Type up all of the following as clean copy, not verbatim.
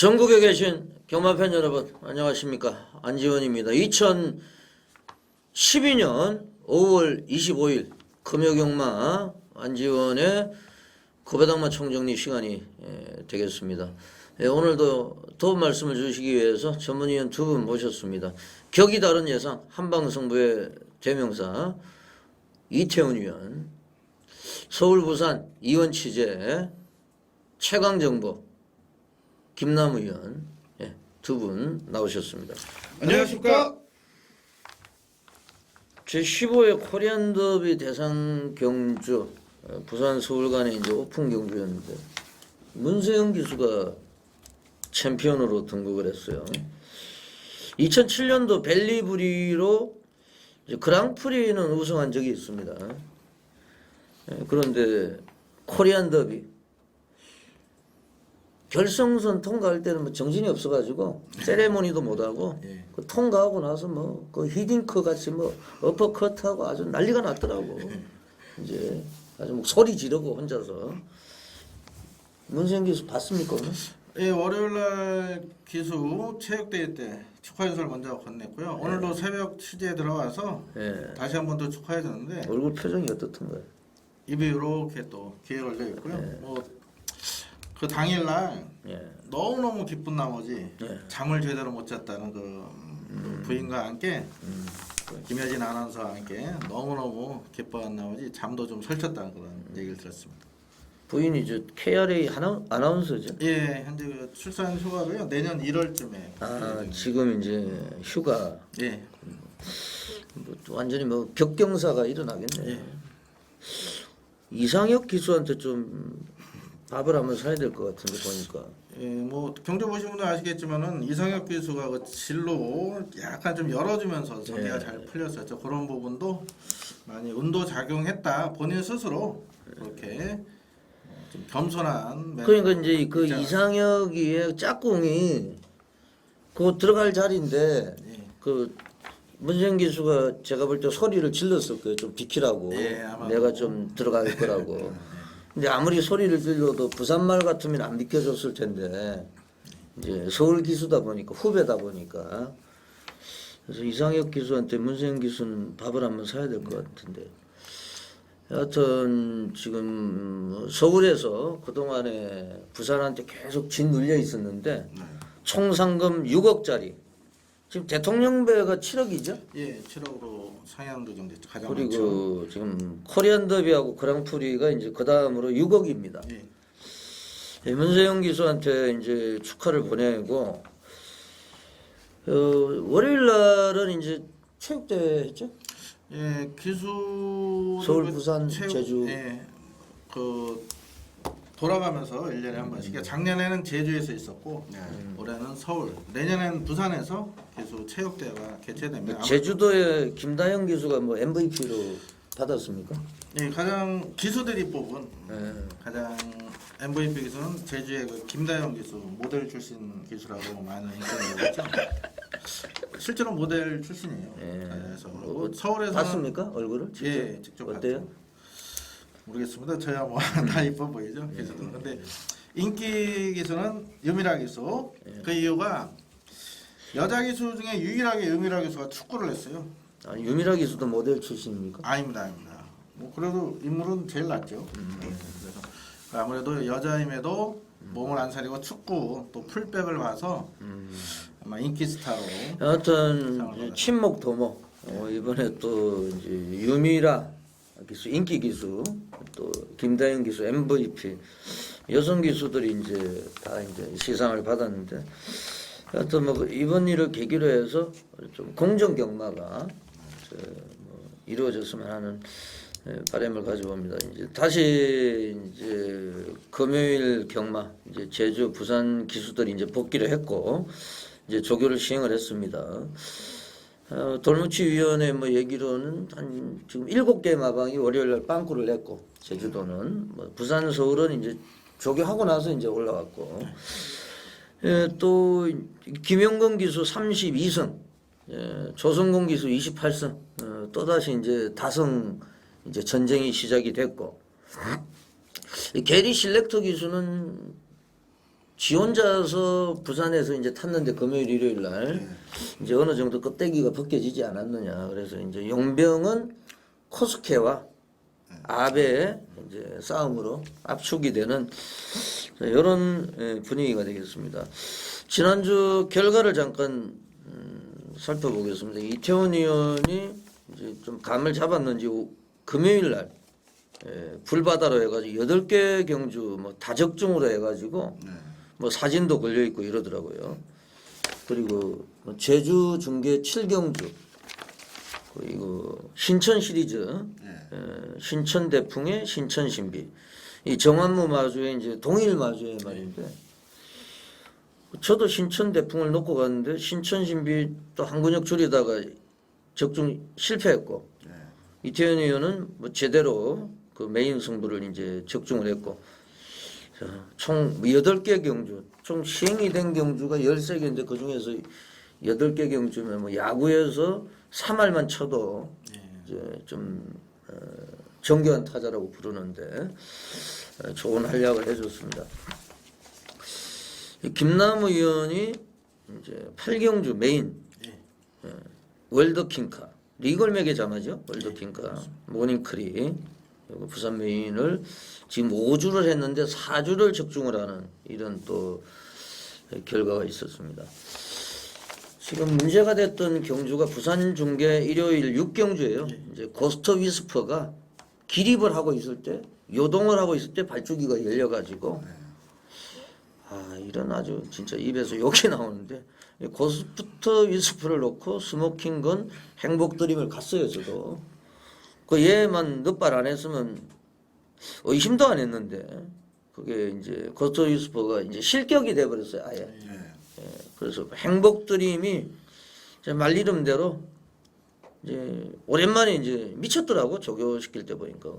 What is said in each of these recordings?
전국에 계신 경마팬 여러분 안녕하십니까, 안지원입니다. 2012년 5월 25일 금요경마 안지원의 고배당마 총정리 시간이 되겠습니다. 오늘도 도움 말씀을 주시기 위해서 전문위원 두 분 모셨습니다. 격이 다른 예상 한방승부의 대명사 이태훈 위원, 서울 부산 이원 취재 최강정보 김남우 의원, 두 분 나오셨습니다. 안녕하십니까? 제15회 코리안 더비 대상 경주 부산 서울 간의 이제 오픈 경주였는데 문세영 기수가 챔피언으로 등극을 했어요. 2007년도 벨리브리로 그랑프리는 우승한 적이 있습니다. 그런데 코리안 더비 결승선 통과할 때는 뭐 정신이 없어가지고 세레모니도 못하고 그 통과하고 나서 뭐 그 히딩크 같이 뭐 어퍼컷하고 아주 난리가 났더라고. 이제 아주 뭐 소리 지르고 혼자서. 문세영 기수 봤습니까 오늘? 예, 월요일날 기수 체육대회 때 축하 인사를 먼저 건넸고요. 오늘도 새벽 취재에 들어가서 다시 한 번 더 축하해줬는데 얼굴 표정이 어떻던가요? 입이 이렇게 또 귀에 걸려 있고요. 뭐 그 당일날 너무너무 기쁜 나머지 잠을 제대로 못 잤다는 그 부인과 함께 김여진 아나운서와 함께 너무너무 기뻐한 나머지 잠도 좀 설쳤다는 그런 얘기를 들었습니다. 부인이 저 KRA 아나운서죠? 예, 현재 그 출산 휴가로요. 내년 1월쯤에. 아, 지금 이제 휴가. 예. 뭐 완전히 뭐 격경사가 일어나겠네. 예. 이상혁 기수한테 좀 밥을 한번 사야 될 것 같은데 보니까. 예, 뭐 경주 보신 분들 아시겠지만은 이상혁 기수가 그 진로 약간 좀 열어주면서 전개가 잘 풀렸었죠. 그런 부분도 많이 운도 작용했다. 본인 스스로 그렇게 좀 겸손한. 그러니까 이제 그 이상혁이의 짝꿍이 그 들어갈 자리인데 그 문세영 기수가 제가 볼 때 소리를 질렀을 거예요. 좀 비키라고. 내가 좀 들어갈 거라고. 근데 아무리 소리를 질러도 부산말 같으면 안 비켜줬을 텐데 이제 서울 기수다 보니까 후배다 보니까 그래서 이상혁 기수한테 문세영 기수는 밥을 한번 사야 될 것 같은데. 여하튼 지금 서울에서 그동안에 부산한테 계속 짓눌려 있었는데 총 상금 6억짜리. 지금 대통령배가 7억이죠? 예, 7억으로 상향 조정됐죠. 가장 그리고 많죠. 지금 코리안 더비하고 그랑프리가 이제 그 다음으로 6억입니다. 예. 문세영 기수한테 이제 축하를 보내고 월요일 날은 이제 체육대회 했죠? 예, 기수 서울, 부산, 제주. 예, 그 돌아가면서 1년에 한 번씩. 그러니까 작년에는 제주에서 있었고 올해는 서울, 내년에는 부산에서 기수 체육대회가 개최됩니다. 제주도의 김다영 기수가 뭐 MVP로 받았습니까? 예, 가장 기수들이 뽑은 가장 MVP 기수는 제주의 그 김다영 기수, 모델 출신 기수라고 많은 인정을 받죠. 실제로 모델 출신이에요. 그래서 서울에서 봤습니까 얼굴을? 예, 직접 어때요? 봤죠. 모르겠습니다. 저야 뭐 다 이뻐 보이죠 기수들. 근데 인기 기수는 유미라 기수. 그 이유가 여자 기수 중에 유일하게 유미라 기수가 축구를 했어요. 아, 유미라 기수도 모델 출신입니까? 아닙니다. 뭐 그래도 인물은 제일 낫죠. 그래서 아무래도 여자임에도 몸을 안 사리고 축구 또 풀백을 봐서 아마 인기 스타로. 여하튼 친목 도모. 이번에 또 이제 유미라 기수, 인기 기수, 또 김다영 기수 MVP, 여성 기수들이 이제 다 이제 시상을 받았는데, 하여튼 뭐 이번 일을 계기로 해서 좀 공정 경마가 뭐 이루어졌으면 하는 바람을 가져봅니다. 이제 다시 이제 금요일 경마, 이제 제주, 부산 기수들이 이제 복귀를 했고, 이제 조교를 시행을 했습니다. 돌무치위원회 뭐 얘기로는 한 지금 7개 마방이 월요일날 빵꾸를 냈고 제주도는 뭐 부산 서울은 이제 조교하고 나서 이제 올라왔고 또 김영건 기수 32승, 조성공 기수 28승, 또다시 이제 다성 이제 전쟁이 시작이 됐고 게리 실렉터 기수는 지 혼자서 부산에서 이제 탔는데 금요일 일요일 날 이제 어느 정도 껍데기가 벗겨지지 않았느냐. 그래서 이제 용병은 코스케와 아베의 이제 싸움으로 압축이 되는 이런 분위기가 되겠습니다. 지난주 결과를 잠깐 살펴보겠습니다. 이태원 의원이 이제 좀 감을 잡았는지 금요일 날 불바다로 해가지고 8개 경주 뭐 다적중으로 해가지고 뭐 사진도 걸려 있고 이러더라고요. 그리고 뭐 제주 중계 7경주 그리고 신천 시리즈 신천 대풍의 신천 신비 이 정안무 마주에 이제 동일 마주에 말인데 저도 신천 대풍을 놓고 갔는데 신천 신비 또 한 근육 줄이다가 적중 실패했고 이태원 의원은 뭐 제대로 그 메인 승부를 이제 적중을 했고 총 8개 경주 총 시행이 된 경주가 13개인데 그 중에서 8개 경주면 뭐 야구에서 3할만 쳐도 이제 좀 정교한 타자라고 부르는데 좋은 활약을 해줬습니다. 김남우 의원이 이제 8경주 메인 월드킹카 리걸맥의 자마죠. 월드킹카 모닝크리 그리고 부산 메인을 지금 5주를 했는데 4주를 적중을 하는 이런 또 결과가 있었습니다. 지금 문제가 됐던 경주가 부산 중계 일요일 6경주예요. 이제 고스트 위스퍼가 기립을 하고 있을 때 요동을 하고 있을 때 발주기가 열려가지고 이런 아주 진짜 입에서 욕이 나오는데 고스트 위스퍼를 놓고 스모킹건 행복드림을 갔어요. 저도 그 얘만 넉발 안 했으면 의심도 안 했는데 그게 이제 고스트 위스퍼가 이제 실격이 돼버렸어요. 아예. 그래서 행복드림이 말 이름대로 이제 오랜만에 이제 미쳤더라고 조교시킬 때 보니까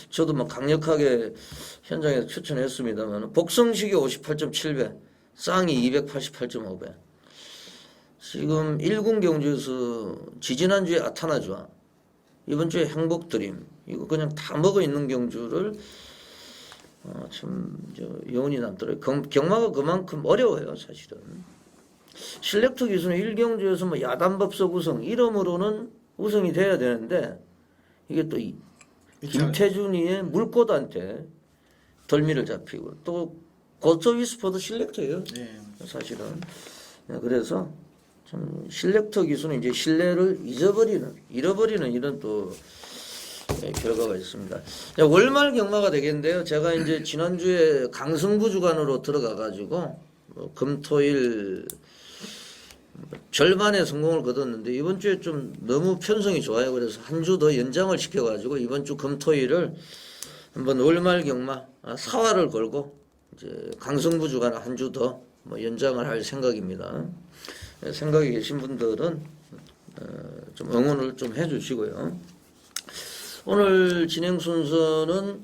저도 막 강력하게 현장에서 추천했습니다만 복성식이 58.7배, 쌍이 288.5배. 지금 1군 경주에서 지지난주에 아타나주와 이번 주에 행복드림 이거 그냥 다 먹어 있는 경주를 참 여운이 남더라고요. 경마가 그만큼 어려워요 사실은. 실렉트 기수는 1경주에서 뭐 야단법석 우승 이름으로는 우승이 돼야 되는데 이게 또 김태준이의 물꽃한테 덜미를 잡히고 또 고스트 위스퍼도 실렉터예요. 사실은. 그래서 참 실렉터 기수는 이제 신뢰를 잃어버리는 이런 또 결과가 있습니다. 월말 경마가 되겠는데요. 제가 이제 지난주에 강승부 주간으로 들어가 가지고 뭐 금토일 절반의 성공을 거뒀는데 이번 주에 좀 너무 편성이 좋아요. 그래서 한 주 더 연장을 시켜가지고 이번 주 금토일을 한번 월말 경마 4화를 걸고 이제 강성부 주간 한 주 더 뭐 연장을 할 생각입니다. 생각이 계신 분들은 좀 응원을 좀 해주시고요. 오늘 진행 순서는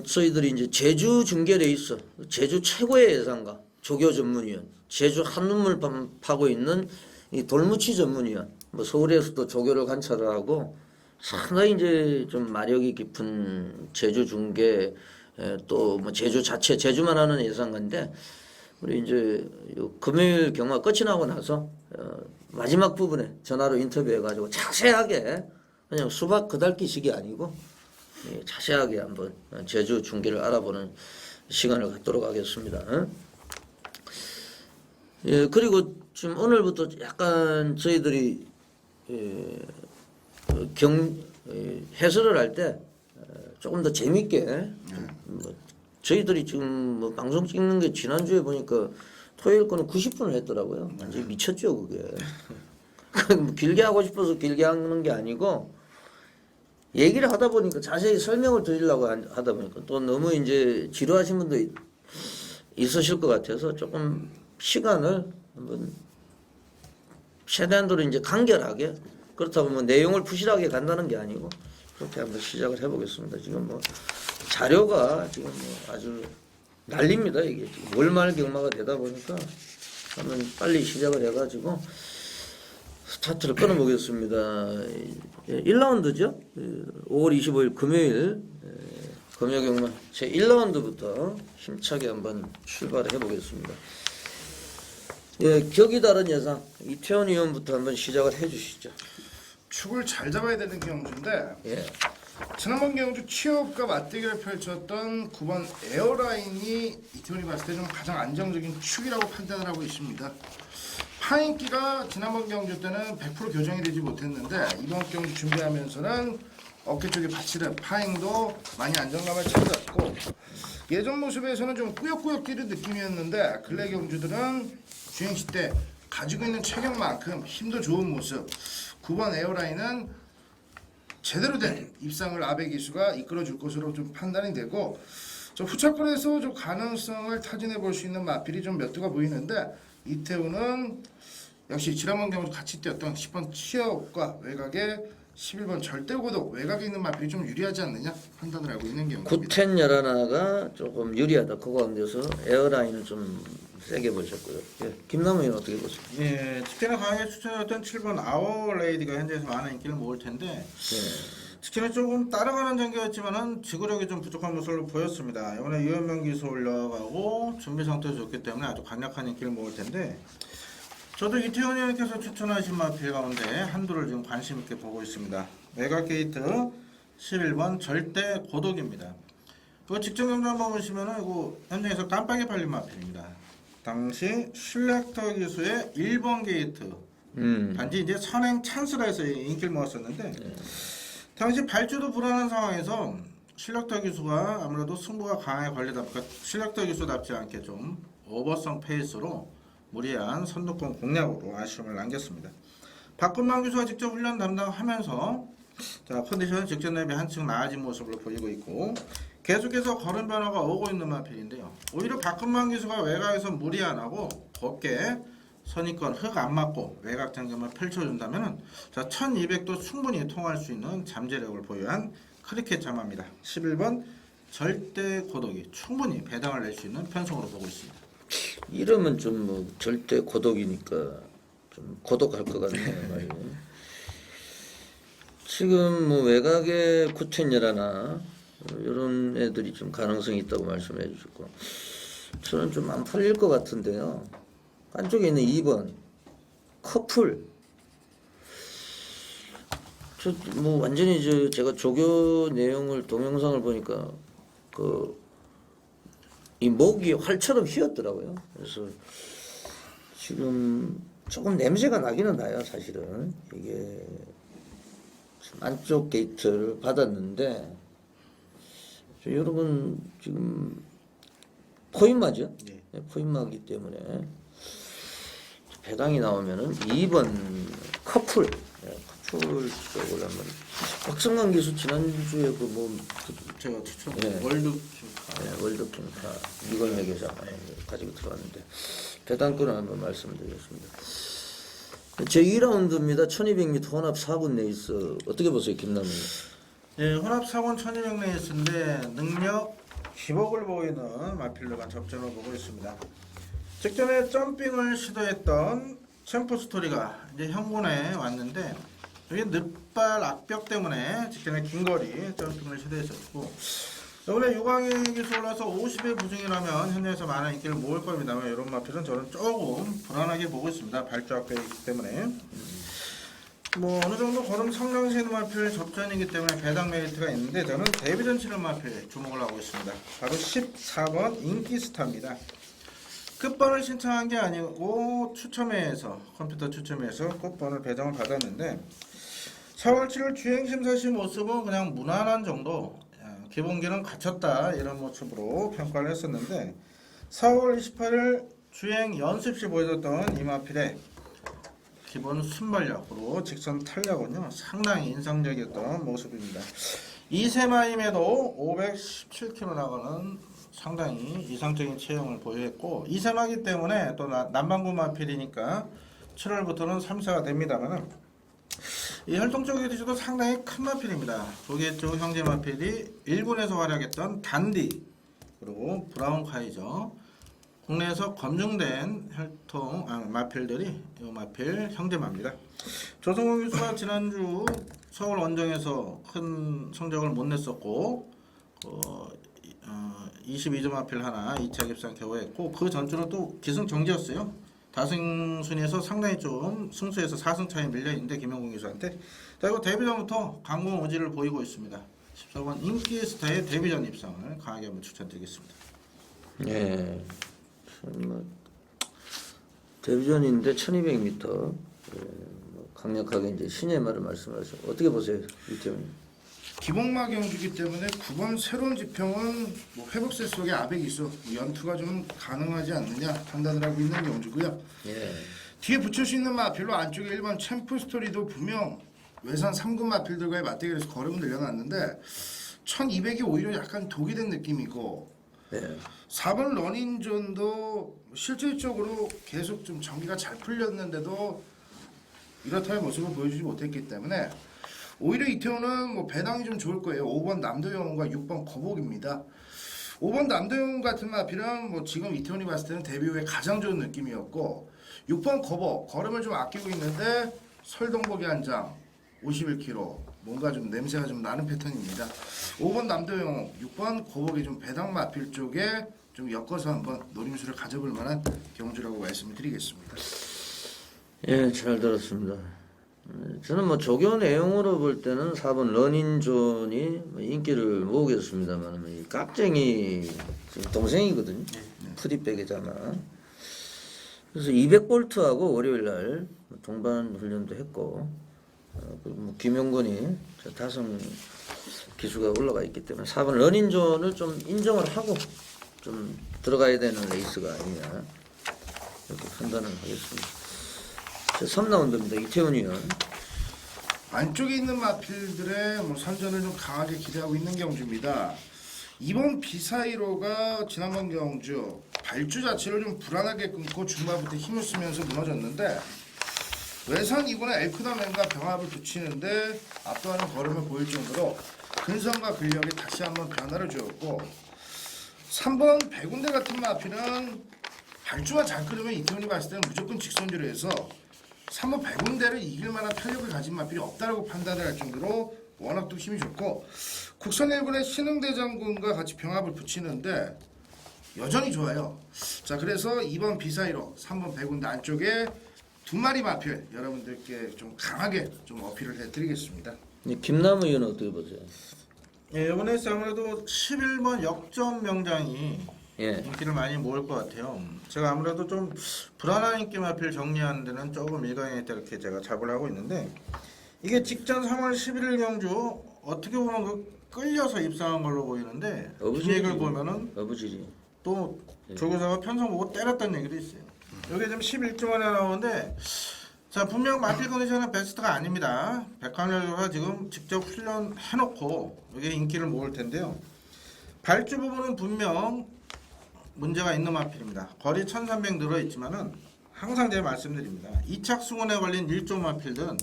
저희들이 이제 제주 중계 레이스, 제주 최고의 예상가 조교 전문위원, 제주 한눈물 파고 있는 이 돌무치 전문위원, 뭐 서울에서도 조교를 관찰을 하고 상당히 이제 좀 마력이 깊은 제주 중계 또 뭐 제주 자체 제주만 하는 예상가인데 우리 이제 금요일 경마 끝이 나고 나서 마지막 부분에 전화로 인터뷰해가지고 자세하게 그냥 수박 그달기식이 아니고 자세하게 한번 제주 중계를 알아보는 시간을 갖도록 하겠습니다. 그리고 지금 오늘부터 약간 저희들이 해설을 할 때 조금 더 재밌게 저희들이 지금 뭐 방송 찍는 게 지난주에 보니까 토요일 거는 90분을 했더라고요. 완전히 미쳤죠 그게. 길게 하고 싶어서 길게 하는 게 아니고 얘기를 하다 보니까 자세히 설명을 드리려고 하다 보니까 또 너무 이제 지루하신 분도 있으실 것 같아서 조금 시간을 한번 최대한도로 이제 간결하게 그렇다 보면 내용을 부실하게 간다는 게 아니고 그렇게 한번 시작을 해보겠습니다. 지금 뭐 자료가 지금 뭐 아주 난립니다. 이게 지금 월말 경마가 되다 보니까 한번 빨리 시작을 해가지고 스타트를 끊어보겠습니다. 1라운드죠. 5월 25일 금요일 금요경마 제 1라운드부터 힘차게 한번 출발해 보겠습니다. 예, 격이 다른 예상 이태원 의원부터 한번 시작을 해 주시죠. 축을 잘 잡아야 되는 경주인데 예. 지난번 경주 취업과 맞대결을 펼쳤던 9번 에어라인이 이태원이 봤을 때 좀 가장 안정적인 축이라고 판단을 하고 있습니다. 파인기가 지난번 경주 때는 100% 교정이 되지 못했는데 이번 경주 준비하면서는 어깨 쪽에 받치는 파잉도 많이 안정감을 찾았고 예전 모습에서는 좀 꾸역꾸역 뛰는 느낌이었는데 근래 경주들은 주행시 때 가지고 있는 체격만큼 힘도 좋은 모습 9번 에어라인은 제대로 된 입상을 아베 기수가 이끌어줄 것으로 좀 판단이 되고 좀 후차권에서 좀 가능성을 타진해 볼 수 있는 마필이 좀 몇 두가 보이는데 이태우는 역시 지난번 경우 같이 뛰었던 10번 취업과 외곽에 11번 절대고독 외곽에 있는 마필이 좀 유리하지 않느냐 판단을 하고 있는 경우입니다. 구텐 열하나가 조금 유리하다. 그 가운데서 에어라인을 좀 세게 보셨고요. 예, 김남우 의원 어떻게 보세요? 예, 특히나 강하게 추천했던 7번 아워레이디가 현재에서 많은 인기를 모을 텐데 예. 특히나 조금 따라가는 전개였지만은 지구력이 좀 부족한 모습을 보였습니다. 이번에 유현명 기수 올라가고 준비 상태도 좋기 때문에 아주 강력한 인기를 모을 텐데 저도 이태원 의원께서 추천하신 마필 가운데 한두를 지금 관심 있게 보고 있습니다. 메가 게이트 11번 절대 고독입니다. 이거 직전 경주 한번 보시면은 이거 현장에서 깜빡이 팔린 마필입니다. 당시 슐렉터 기수의 1번 게이트 단지 이제 선행 찬스라해서 인기를 모았었는데 당시 발주도 불안한 상황에서 슐렉터 기수가 아무래도 승부가 강하게 걸리다 보니까 슐렉터 기수답지 않게 좀 오버성 페이스로 무리한 선두권 공략으로 아쉬움을 남겼습니다. 박근만 기수가 직접 훈련 담당하면서 자, 컨디션 직전 대비 한층 나아진 모습을 보이고 있고 계속해서 걸음 변화가 오고 있는 마필인데요. 오히려 박근만 기수가 외곽에서 무리 안 하고 곱게 선입권 흙 안 맞고 외곽 장점을 펼쳐준다면 자 1200도 충분히 통할 수 있는 잠재력을 보유한 크리켓 자마입니다. 11번 절대 고독이 충분히 배당을 낼 수 있는 편성으로 보고 있습니다. 이름은 좀 뭐 절대 고독이니까 좀 고독할 것 같네요. 말이죠. 지금 뭐 외곽에 구텐 열하나 이런 애들이 좀 가능성이 있다고 말씀해 주셨고 저는 좀 안 팔릴 것 같은데요. 안쪽에 있는 2번 커플 저 뭐 완전히 제가 조교 내용을 동영상을 보니까 이 목이 활처럼 휘었더라고요. 그래서 지금 조금 냄새가 나기는 나요. 사실은 이게 안쪽 게이트를 받았는데 여러분 지금 포인마죠? 네. 포인마기 때문에 배당이 나오면은 2번 커플 커플 쪽을 한번 박성광 기수 지난주에 제가 추천 네. 월드킹카 월드킹카 미걸맥에서 가지고 들어왔는데 배당권을 한번 말씀드리겠습니다. 제 2라운드입니다. 1200m 혼합 4군 레이스 어떻게 보세요, 김남훈? 예, 혼합 4권 1200 레이스인데 능력 기복을 보이는 마필로가 접전을 보고 있습니다. 직전에 점핑을 시도했던 챔프 스토리가 이제 현군에 왔는데 여기 늑발 악벽 때문에 직전에 긴거리 점핑을 시도했었고 이번에 유광희 기수 올라서 50의 부중이라면 현장에서 많은 인기를 모을 겁니다만 이런 마필은 저는 조금 불안하게 보고 있습니다. 발주 악벽이기 때문에 뭐 어느 정도 걸음 성장세 있는 마필 접전이기 때문에 배당 메리트가 있는데 저는 데뷔전 치는 마필 주목을 하고 있습니다. 바로 14번 인기스타입니다. 끝번을 신청한 게 아니고 추첨회에서 컴퓨터 추첨회에서 끝번을 배정을 받았는데 4월 7일 주행심사시 모습은 그냥 무난한 정도 기본기는 갖췄다 이런 모습으로 평가를 했었는데 4월 28일 주행 연습시 보여줬던 이마필의 기본 순발력으로 직선 탄력은요 상당히 인상적이었던 모습입니다. 2세마임에도 517km 나가는 상당히 이상적인 체형을 보유했고 2세마기 때문에 또 남반구 마필이니까 7월부터는 3세가 됩니다만 이 혈통적 기수도 상당히 큰 마필입니다. 조개 쪽 형제 마필이 1군에서 활약했던 단디 그리고 브라운 카이저 국내에서 검증된 혈통 마필들이 이 마필 형제마입니다. 조성훈 기수가 지난주 서울 원정에서 큰 성적을 못 냈었고 22점 마필 하나 2차 깁상 겨우했고 그 전주는 또 기승전결이었어요. 다승 순위에서 상당히 좀 승수에서 4승 차이 밀려 있는데 김영곤 기수한테. 자, 이거 데뷔전부터 강공 의지를 보이고 있습니다. 14번 인기스타의 데뷔전 입상을 강하게 한번 추천드리겠습니다. 예. 뭐 데뷔전인데 1200m 뭐 강력하게 이제 신의 말을 말씀하셔. 어떻게 보세요, 이태훈님? 기복마 경주기 때문에 9번 새로운 지평은 뭐 회복세 속에 아백이 있어 뭐 연투가 좀 가능하지 않느냐 판단을 하고 있는 경주고요. 예. 뒤에 붙일 수 있는 마필로 안쪽에 1번 챔프 스토리도 분명 외산 3군 마필들과의 맞대결에서 거름을 늘려놨는데 1200이 오히려 약간 독이 된 느낌이고 예. 4번 러닝존도 실질적으로 계속 좀 전기가 잘 풀렸는데도 이렇다의 모습을 보여주지 못했기 때문에 오히려 이태원은 뭐 배당이 좀 좋을 거예요. 5번 남도영과 6번 거복입니다. 5번 남도영 같은 마필은 뭐 지금 이태원이 봤을 때는 데뷔 후에 가장 좋은 느낌이었고 6번 거복 걸음을 좀 아끼고 있는데 설동복이 한 장 51kg 뭔가 좀 냄새가 좀 나는 패턴입니다. 5번 남도영 6번 거복이 좀 배당 마필 쪽에 좀 엮어서 한번 노림수를 가져볼 만한 경주라고 말씀을 드리겠습니다. 예, 잘 들었습니다. 저는 뭐 조교 내용으로 볼 때는 4번 러닝존이 뭐 인기를 모으겠습니다만 이 깍쟁이 지금 동생이거든요. 프리백이잖아. 그래서 200볼트하고 월요일날 동반 훈련도 했고 그리고 뭐 김용건이 다성 기수가 올라가 있기 때문에 4번 러닝존을 좀 인정을 하고 좀 들어가야 되는 레이스가 아니냐 이렇게 판단을 하겠습니다. 3라운드입니다. 이태훈 의원. 안쪽에 있는 마필들의 뭐 선전을 좀 강하게 기대하고 있는 경주입니다. 이번 비사이로가 지난번 경주 발주 자체를 좀 불안하게 끊고 중반부터 힘을 쓰면서 무너졌는데 외산 2군의 엘크다맨과 병합을 붙이는데 압도하는 걸음을 보일 정도로 근성과 근력이 다시 한번 변화를 주었고 3번 백운대 같은 마필은 발주가 잘 끊으면 이태훈이 봤을 때는 무조건 직선주로 해서 3번 백운대를 이길 만한 탄력을 가진 마필이 없다라고 판단을 할 정도로 워낙 또 힘이 좋고 국선 1군의 신흥대 장군과 같이 병합을 붙이는데 여전히 좋아요. 자, 그래서 2번 비사이로 3번 백운대 안쪽에 두 마리 마필 여러분들께 좀 강하게 좀 어필을 해드리겠습니다. 김남우 의원은 어떻게 보세요? 예, 이번에 아무래도 11번 역전 명장이 예. 인기를 많이 모을 것 같아요. 제가 아무래도 좀 불안한 인기 마필 정리하는 데는 조금 일관했다 이렇게 제가 잡을 하고 있는데 이게 직전 3월 11일 경주 어떻게 보면 그 끌려서 입상한 걸로 보이는데 기획을 보면은 어부질이 또 조교사가 편성 보고 때렸다는 얘기도 있어요. 여기 지금 11주 만에 나오는데 자 분명 마필 컨디션은 베스트가 아닙니다. 백환열교가 지금 직접 훈련해놓고 이게 인기를 모을 텐데요. 발주 부분은 분명 문제가 있는 마필입니다. 거리 1300 늘어있지만은 항상 제가 말씀드립니다. 이착 승원에 걸린 1조 마필들은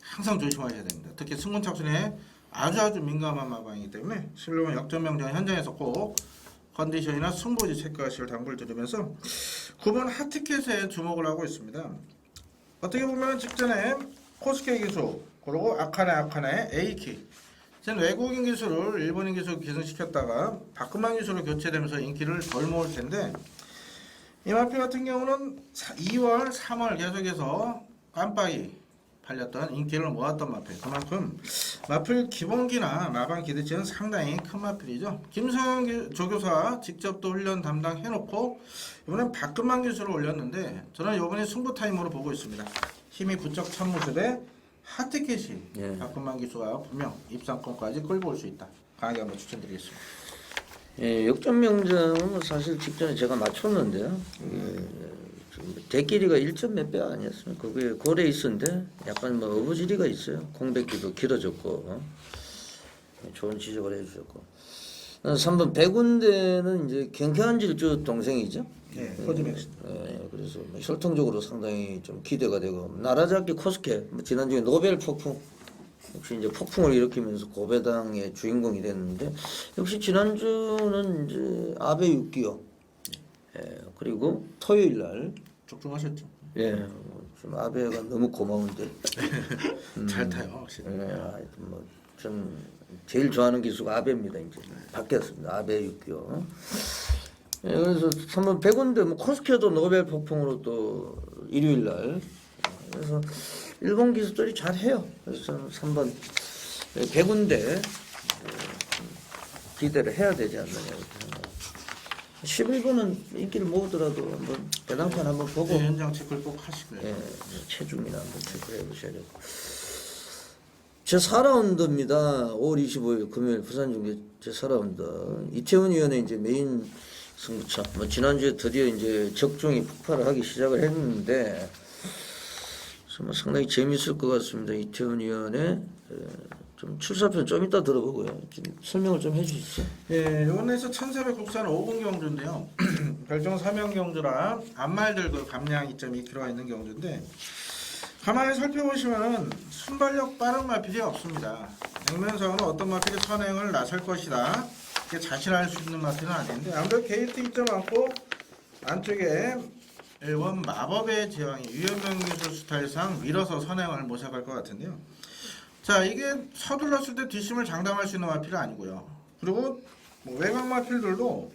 항상 조심하셔야 됩니다. 특히 승원 착순에 아주 민감한 마방이기 때문에 실로원 역전명장 현장에서 꼭 컨디션이나 승부지 체크하실 당부를 드리면서 9번 하트켓에 주목을 하고 있습니다. 어떻게 보면 직전에 코스케 기수 그리고 아카네 A키 전 외국인 기수를 일본인 기수 기승시켰다가 박근만 기수로 교체되면서 인기를 덜 모을 텐데 이 마필 같은 경우는 2월, 3월 계속해서 깜빡이 팔렸던 인기를 모았던 마필 그만큼 마필 기본기나 마방 기대치는 상당히 큰 마필이죠. 김성현 조교사 직접 또 훈련 담당해놓고 이번엔 박근만 기수를 올렸는데 저는 이번에 승부 타임으로 보고 있습니다. 힘이 부쩍 찬 모습에 하트켓이 예. 박근만 기수가 분명 입상권까지 끌고 올 수 있다. 강하게 한번 추천드리겠습니다. 예, 역전명장은 사실 직전에 제가 맞췄는데요. 대길이가 1점 몇 배 아니었습니까? 그게 고레이스인데 약간 뭐 어부지리가 있어요. 공백기도 길어졌고 좋은 지적을 해주셨고 3번 백운대는 이제 경쾌한 질주 동생이죠. 네, 코지맥스. 그래서 뭐 혈통적으로 상당히 좀 기대가 되고 나라잡기 코스케 뭐 지난주에 노벨 폭풍 역시 이제 폭풍을 일으키면서 고배당의 주인공이 됐는데 역시 지난주는 이제 아베 6기요. 그리고 토요일 날 적중하셨죠? 좀 아베가 너무 고마운데 잘 타요, 확실히. 하여튼 뭐 전 제일 좋아하는 기수가 아베입니다. 이제 바뀌었습니다. 아베 6기호. 예, 그래서 3번 백운대 뭐 코스케도 노벨 폭풍으로 또 일요일 날. 그래서 일본 기수들이 잘해요. 그래서 저는 3번 백운대 기대를 해야 되지 않느냐 이렇게 생각합니다. 11번은 인기를 모으더라도 한번 배당판 한번 보고 현장 체크를 꼭 하시고요. 예, 체중이나 한번 체크해 보셔야 되고. 제 4라운드입니다. 5월 25일 금요일 부산 중계 제 4라운드. 이태원 위원회 이제 메인 승부처. 뭐 지난주에 드디어 이제 적중이 폭발을 하기 시작을 했는데 뭐 상당히 재밌을 것 같습니다. 이태원 위원회 좀 출사표 좀 이따 들어보고요. 좀 설명을 좀 해주시죠. 예, 이번에서 1400 국산 5분 경주인데요. 별정 사명 경주라 앞말들 그 감량 2.2kg가 있는 경주인데 가만히 살펴보시면은 순발력 빠른 마필이 없습니다. 냉면상은 어떤 마필이 선행을 나설 것이다. 이게 자신할 수 있는 마필은 아닌데 아무래도 게이트 입점 많고 안쪽에 1번 마법의 제왕이 유연명 기술 스타일상 밀어서 선행을 모색할 것 같은데요. 자, 이게 서둘렀을 때 뒷심을 장담할 수 있는 마필은 아니고요. 그리고 뭐 외곽 마필들도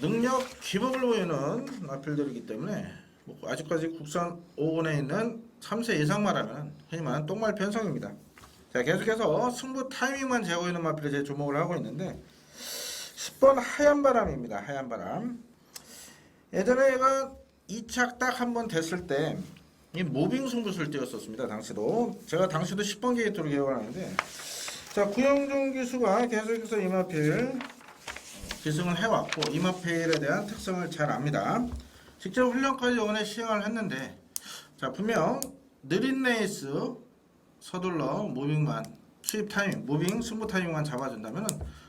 능력 기복을 보이는 마필들이기 때문에 뭐 아직까지 국산 5군에 있는 3세 이상만 하면 흔히 말하는 똥말 편성입니다. 자, 계속해서 승부 타이밍만 재고 있는 마필에 제 주목을 하고 있는데 10번 하얀 바람입니다. 하얀 바람. 예전에 얘가 2착 딱 한 번 됐을 때 이 무빙 승부수를 띄웠었습니다. 당시도 제가 당시도 10번 게이트로 기억을 하는데 자, 구영종 기수가 계속해서 이마필 기승을 해왔고 이마필에 대한 특성을 잘 압니다. 직접 훈련까지 이번에 시행을 했는데 자, 분명 느린 레이스 서둘러 무빙만 수입 타이밍 무빙 승부 타이밍만 잡아준다면은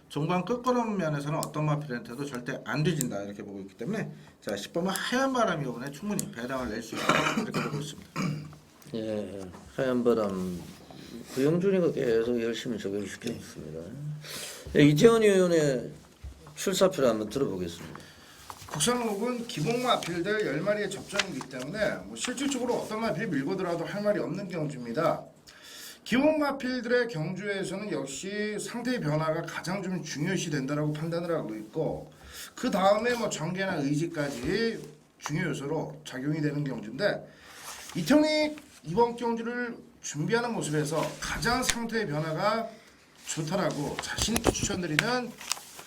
종반 끝걸음 면에서는 어떤 마필한테도 절대 안 뒤진다 이렇게 보고 있기 때문에 자, 10번은 하얀 바람이 이번에 충분히 배당을 낼 수 있다 이렇게 보고 있습니다. 예, 하얀 바람 구영준이가 계속 열심히 적용시켰습니다. 예, 이태원 의원의 출사표를 한번 들어보겠습니다. 국산 혹은 기본 마필들 10마리의 접전이기 때문에 뭐 실질적으로 어떤 마필이 밀고 들어와도 할 말이 없는 경주입니다. 기본 마필들의 경주에서는 역시 상태의 변화가 가장 좀 중요시 된다라고 판단을 하고 있고 그 다음에 뭐 전개나 의지까지 중요 요소로 작용이 되는 경주인데 이태원이 이번 경주를 준비하는 모습에서 가장 상태의 변화가 좋다라고 자신이 추천드리는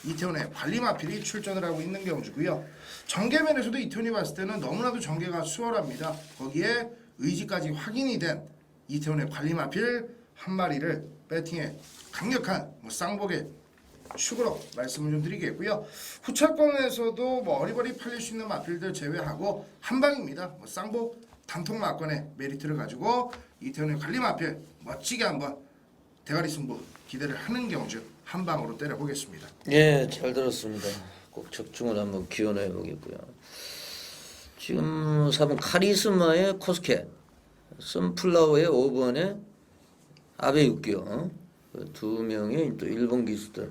이태원의 관리 마필이 출전을 하고 있는 경주고요. 전개면에서도 이태원이 봤을 때는 너무나도 전개가 수월합니다. 거기에 의지까지 확인이 된 이태원의 관리 마필 한 마리를 배팅에 강력한 뭐 쌍복의 축으로 말씀을 좀 드리겠고요. 후차권에서도 뭐 어리버리 팔릴 수 있는 마필들 제외하고 한 방입니다. 뭐 쌍복 단통 마건의 메리트를 가지고 이태원의 관리 마필 멋지게 한번 대가리 승부 기대를 하는 경주 한 방으로 때려보겠습니다. 예, 잘 들었습니다. 꼭 적중을 한번 기원해 보겠고요. 지금 4번 카리스마의 코스케, 선플라워의 5번의 아베 6기호 두 명의 또 일본 기수들.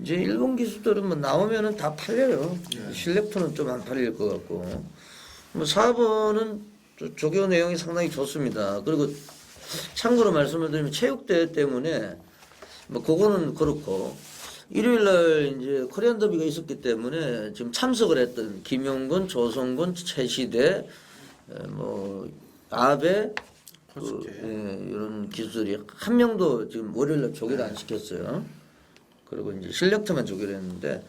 이제 일본 기수들은 뭐 나오면은 다 팔려요. 실렉터는 좀 안 팔릴 것 같고. 뭐 4번은 조교 내용이 상당히 좋습니다. 그리고 참고로 말씀을 드리면 체육대회 때문에 뭐 그거는 그렇고 일요일 날 이제 코리안 더비가 있었기 때문에 지금 참석을 했던 김용근, 조성근, 최시대, 뭐 아베, 이런 기수들이 한 명도 지금 월요일 날 조교를 안 시켰어요. 그리고 이제 실력터만 조교를 했는데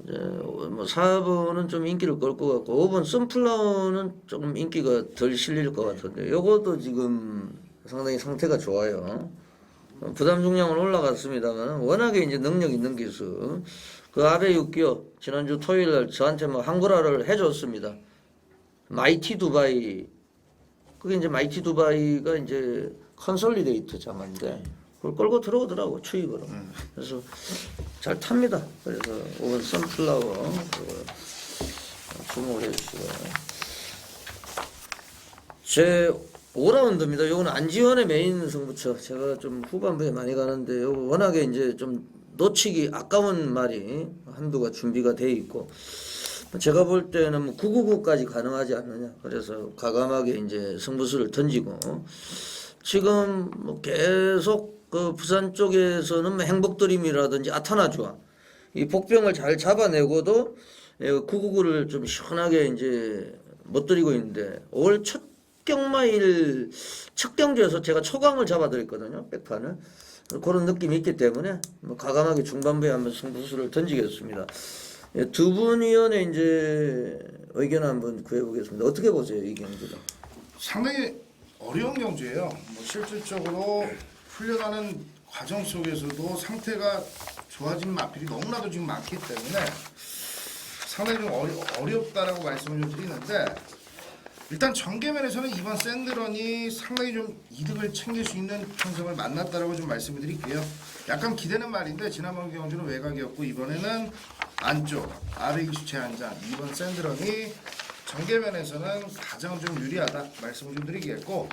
이제 뭐 4번은 좀 인기를 끌 것 같고 5번 선플라워는 조금 인기가 덜 실릴 것 같은데 요것도 지금 상당히 상태가 좋아요. 부담 중량은 올라갔습니다만 워낙에 이제 능력 있는 기수 그 아베 6기호 지난주 토요일 날 저한테 뭐 한글화를 해줬습니다. 마이티 두바이 그게 이제 마이티 두바이가 이제 컨솔리데이트 자만인데 그걸 끌고 들어오더라고 추입으로. 그래서 잘 탑니다. 그래서 5번 선플라워 주목을 해주시고요. 제 5라운드입니다. 요건 안지원의 메인 승부처. 제가 좀 후반부에 많이 가는데 요거 워낙에 이제 좀 놓치기 아까운 말이 한두가 준비가 돼 있고 제가 볼 때는 뭐 999까지 가능하지 않느냐. 그래서 과감하게 이제 승부수를 던지고 지금 뭐 계속 그 부산 쪽에서는 뭐 행복드림이라든지 아타나주와 이 복병을 잘 잡아내고도 999를 좀 시원하게 이제 못 드리고 있는데 올 첫 경마일 첫 경주에서 제가 초강을 잡아드렸거든요. 백판을. 그런 느낌이 있기 때문에 뭐 과감하게 중반부에 한번 승부수를 던지겠습니다. 두 분 위원의 이제 의견 한번 구해보겠습니다. 어떻게 보세요, 이 경주는? 상당히 어려운 경주예요. 뭐 실질적으로 훈련하는 과정 속에서도 상태가 좋아진 마필이 너무나도 지금 많기 때문에 상당히 좀 어렵다라고 말씀을 좀 드리는데, 일단 전개면에서는 이번 샌드런이 상당히 좀 이득을 챙길 수 있는 편성을 만났다라고 좀 말씀을 드릴게요. 약간 기대는 말인데 지난번 경주는 외곽이었고 이번에는 안쪽 아베기수 제한장 이번 샌드런이 전개면에서는 가장 좀 유리하다 말씀을 좀 드리겠고,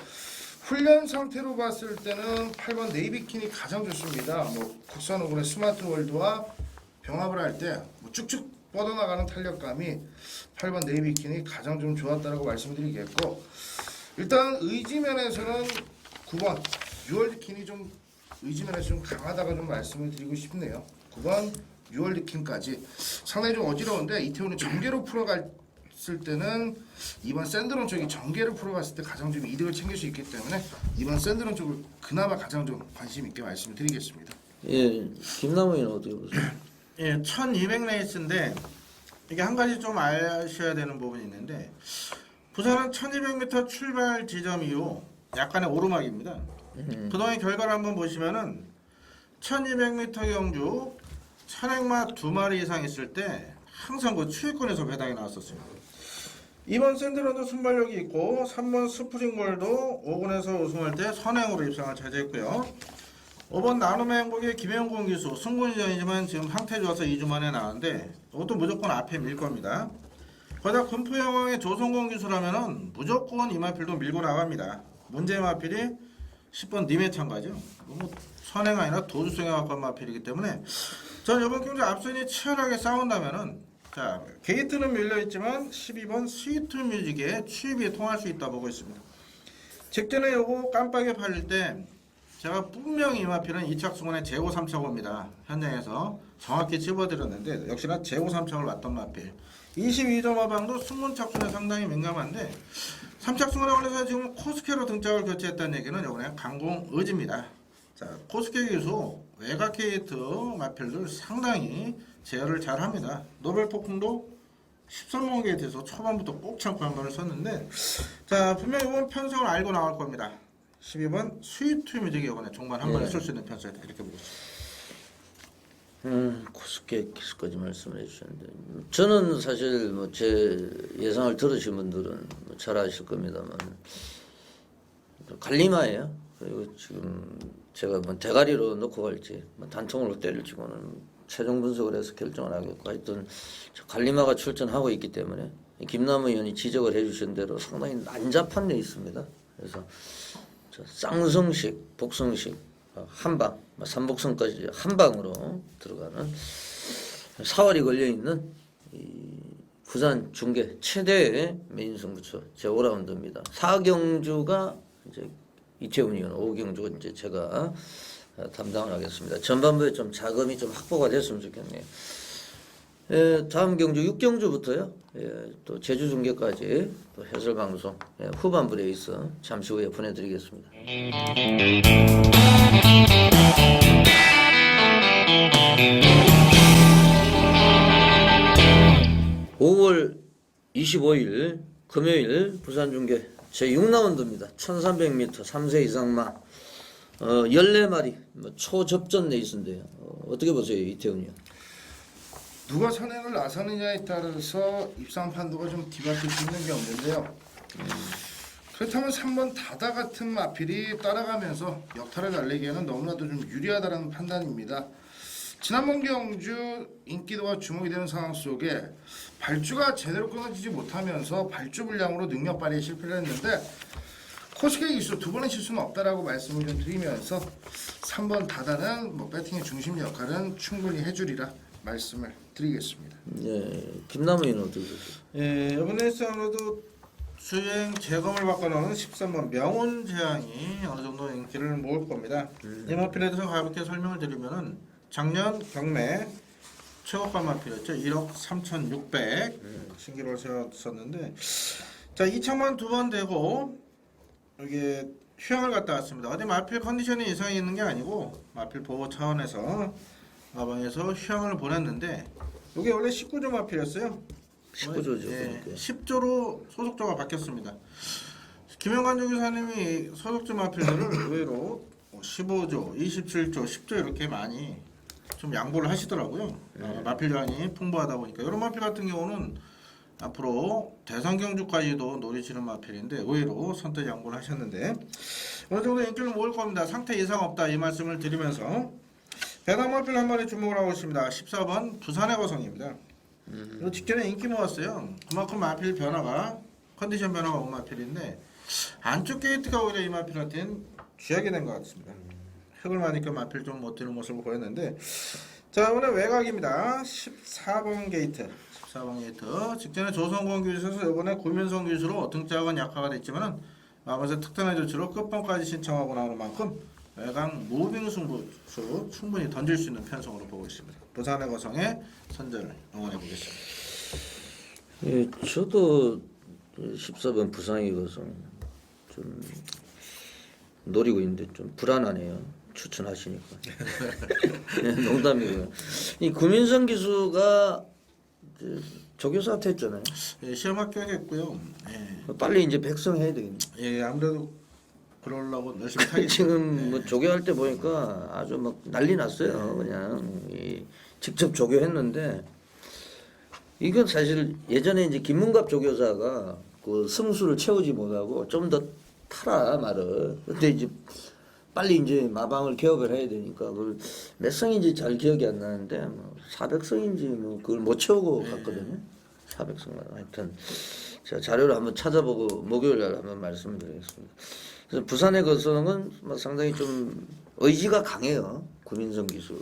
훈련 상태로 봤을 때는 8번 네이비킨이 가장 좋습니다. 뭐 국산오군의 스마트월드와 병합을 할 때 뭐 쭉쭉 뻗어나가는 탄력감이 8번 네이비킨이 가장 좀 좋았다라고 말씀드리겠고, 일단 의지면에서는 9번 뉴월드킨이 좀 의지면에서 좀 강하다고 좀 말씀을 드리고 싶네요. 9번 뉴월드킨까지 상당히 좀 어지러운데 이태원이 전개로 풀어갔을 때는 이번 샌드론 쪽이 전개를 풀어갔을 때 가장 좀 이득을 챙길 수 있기 때문에 이번 샌드론 쪽을 그나마 가장 좀 관심 있게 말씀을 드리겠습니다. 예, 김남우는 어떻게 보세요? 예, 1200 레이스인데 이게 한 가지 좀 아셔야 되는 부분이 있는데, 부산은 1200m 출발 지점 이후 약간의 오르막입니다. 그동안의 결과를 한번 보시면은 1200m 경주 산행마 2마리 이상 있을 때 항상 그 추위권에서 배당이 나왔었어요. 이번 샌드런도 순발력이 있고 3번 스프링볼도 5군에서 우승할 때 선행으로 입상을 차지했고요. 5번 나눔의 행복의 김영곤 기수 승군이전이지만 지금 상태 좋아서 2주 만에 나왔는데 이것도 무조건 앞에 밀 겁니다. 거기다 금포영왕의 조성곤 기수라면은 무조건 이 마필도 밀고 나갑니다. 문제의 마필이 10번 님의 참가죠. 뭐 선행 아니라 도주성에 가까운 마필이기 때문에 전 이번 경주 앞선이 치열하게 싸운다면은, 자 게이트는 밀려있지만 12번 스위트 뮤직의 추입이 통할 수 있다 보고 있습니다. 직전에 요거 깜빡이 팔릴 때 제가 분명히 이 마필은 2착 승원의 재고 3착호입니다. 현장에서 정확히 찝어드렸는데 역시나 재고 3착을 놨던 마필. 22점 화방도 승문 착순에 상당히 민감한데 3착 승원에 올려서 지금 코스케로 등짝을 교체했다는 얘기는 이번에 강공 의지입니다. 자, 코스케 기수 외곽 게이트 마필들 상당히 제어를 잘 합니다. 노벨 폭풍도 13번 게이트에서 초반부터 꼭 참고 한 번을 썼는데, 자 분명히 이번 편성을 알고 나올 겁니다. 12번 스위트 뮤직이 이번에 종반 한 번에 쓸 수 있는 편성이다 이렇게 보고 있습니다. 코스케 기수까지 말씀을 해주셨는데 저는 사실 뭐 제 예상을 들으신 분들은 뭐 잘 아실 겁니다만 갈리마예요. 그리고 지금 제가 뭐 대가리로 놓고 갈지 뭐 단통으로 때릴지고는 최종 분석을 해서 결정을 하겠고, 하여튼 갈리마가 출전하고 있기 때문에 김남우 의원이 지적을 해주신 대로 상당히 난잡한 데 있습니다. 그래서 쌍성식, 복성식, 한방, 삼복성까지 한방으로 들어가는 4월이 걸려있는 이 부산 중계 최대의 메인 승부처 제5라운드입니다. 4경주가 이제 이태훈 의원, 5경주가 이제 제가 담당을 하겠습니다. 전반부에 좀 자금이 좀 확보가 됐으면 좋겠네요. 다음 경주 6경주부터요. 또 제주 중계까지 또 해설 방송 후반부 레이스 잠시 후에 보내드리겠습니다. 5월 25일 금요일 부산 중계 제6라운드입니다. 1300m 3세 이상마 14마리 초접전 레이스인데요. 어떻게 보세요, 이태훈 의원? 누가 선행을 나서느냐에 따라서 입상 판도가 좀 뒤바뀔 수 있는 경우인데요. 그렇다면 3번 다다 같은 마필이 따라가면서 역할을 달리기에는 너무나도 좀 유리하다는 판단입니다. 지난번 경주 인기도가 주목이 되는 상황 속에 발주가 제대로 끊어지지 못하면서 발주 불량으로 능력 발휘에 실패를 했는데, 코스케 기수 두 번의 실수는 없다라고 말씀을 좀 드리면서 3번 다다는 뭐 배팅의 중심 역할은 충분히 해주리라 말씀을 드리겠습니다. 네, 김남우는 어떻게 보세요? 예, 이번 레이스 아무래도 주행 재검을 바꿔놓은 13번 명운 제왕이 어느 정도 인기를 모을 겁니다. 이 마필에 대해서 가볍게 설명을 드리면은 작년 경매 최고가 마필이었죠. 1억 3,600 신기록을 세웠었는데, 자 2천만 두 번 되고 이게 휴양을 갔다 왔습니다. 어디 마필 컨디션이 이상이 있는 게 아니고 마필 보호 차원에서 마방에서 휴양을 보냈는데, 이게 원래 19조 마필이었어요. 19조죠. 예, 그러니까. 10조로 소속조가 바뀌었습니다. 김영관 조교사님이 소속조 마필들을 의외로 15조, 27조, 10조 이렇게 많이 좀 양보를 하시더라고요. 마필량이 풍부하다 보니까 이런 마필 같은 경우는 앞으로 대상경주까지도 노리시는 마필인데 의외로 선뜻 양보를 하셨는데, 어느 정도 인기를 모을 겁니다. 상태 이상 없다 이 말씀을 드리면서 배당 마필 한 마리 주목을 하고 있습니다. 14번 부산의 거성입니다. 이거 직전에 인기 모았어요. 그만큼 마필 변화가, 컨디션 변화가 온 마필인데 안쪽 게이트가 오히려 이 마필한테는 쥐약이 된 것 같습니다. 흙을 맞으니까 마필 좀 못 드는 모습을 보였는데, 자 오늘 외곽입니다. 14번 게이트. 14번 게이트. 직전에 조성권 교수에서 이번에 구민성 교수로 등짝은 약화가 됐지만은 마음에서 특단의 조치로 끝번까지 신청하고 나오는 만큼 외곽 무빙 승부수 충분히 던질 수 있는 편성으로 보고 있습니다. 부산의 거성의 선전을 응원해 보겠습니다. 예, 저도 14번 부상이 거서 좀 노리고 있는데 좀 불안하네요. 추천하시니까. 네, 농담이고요. 이 구민성 기수가 조교사 했잖아요. 예, 시험 합격했고요. 예, 빨리 이제 백성해야 되겠네. 예 아무래도 그러려고 열심히 타겠죠. 지금 뭐 조교할 때 보니까 아주 막 난리 났어요. 그냥 직접 조교했는데, 이건 사실 예전에 이제 김문갑 조교사가 그 승수를 채우지 못하고 좀 더 타라 말을. 근데 이제 빨리 이제 마방을 개업을 해야 되니까 그걸 몇 성인지 잘 기억이 안 나는데 뭐 400성인지 뭐 그걸 못 채우고 갔거든요. 400성 하여튼 제가 자료를 한번 찾아보고 목요일 날 한번 말씀을 드리겠습니다. 그래서 부산의 거성은 뭐 상당히 좀 의지가 강해요. 구민성 기수.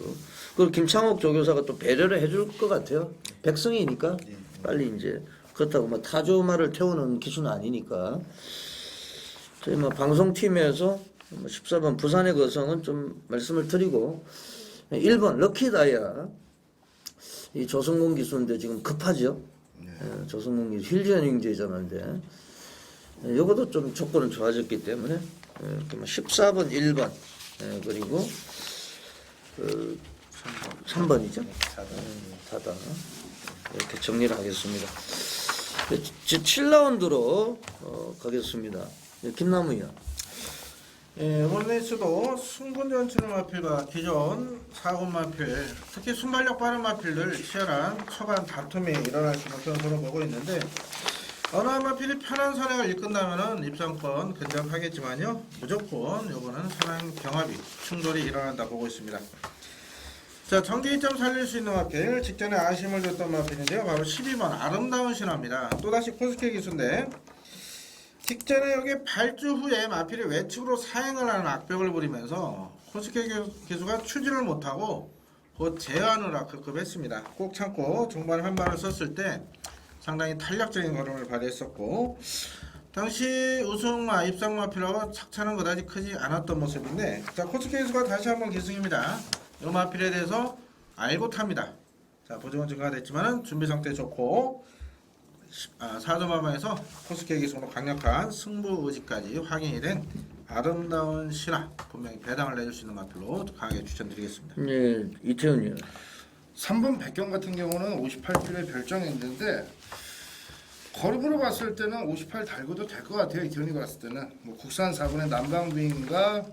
그리고 김창옥 조교사가 또 배려를 해줄 것 같아요. 백성이니까 빨리 이제, 그렇다고 뭐 타조말을 태우는 기수는 아니니까. 저희 뭐 방송팀에서 14번 부산의 거성은 좀 말씀을 드리고, 1번 럭키다이아 이 조성공 기수인데 지금 급하죠. 조성공 기수 힐전형제잖아요. 이것도 좀 조건은 좋아졌기 때문에 14번 1번 그리고 3번이죠. 4단 이렇게 정리를 하겠습니다. 7라운드로 가겠습니다. 김남우 의원. 예, 원래에서도 승분전치는 마필과 기존 4군 마필, 특히 순발력 빠른 마필들 치열한 초반 다툼이 일어날 수 있는 편으로 보고 있는데, 어느 한 마필이 편한 선행을 이끈다면은 입상권 근접하겠지만요, 무조건 요거는 선행 경합이 충돌이 일어난다 보고 있습니다. 자, 전개이점 살릴 수 있는 마필, 직전에 아쉬움을 줬던 마필인데요, 바로 12번 아름다운 신화입니다. 또다시 코스케 기수인데, 직전에 여기 발주 후에 마필이 외측으로 사행을 하는 악벽을 부리면서 코스케 기수가 추지를 못하고 곧 제어하느라 급급했습니다. 꼭 참고 중반 한 발을 썼을 때 상당히 탄력적인 걸음을 발휘했었고, 당시 우승마 입상마필하고 착차는 그다지 크지 않았던 모습인데, 자 코스케 기수가 다시 한번 기승입니다. 이 마필에 대해서 알고 탑니다. 자 보증은 증가가 됐지만은 준비 상태 좋고, 4점 마방에서 코스케 기수로 강력한 승부 의지까지 확인이 된 아름다운 신화, 분명히 배당을 내줄 수 있는 마필로 강하게 추천드리겠습니다. 네, 이태훈 의원. 3번 백경 같은 경우는 58kg에 별정했는데 걸음으로 봤을 때는 58 달고도 될 것 같아요. 이태훈이가 봤을 때는 뭐 국산 4군의 남방부인과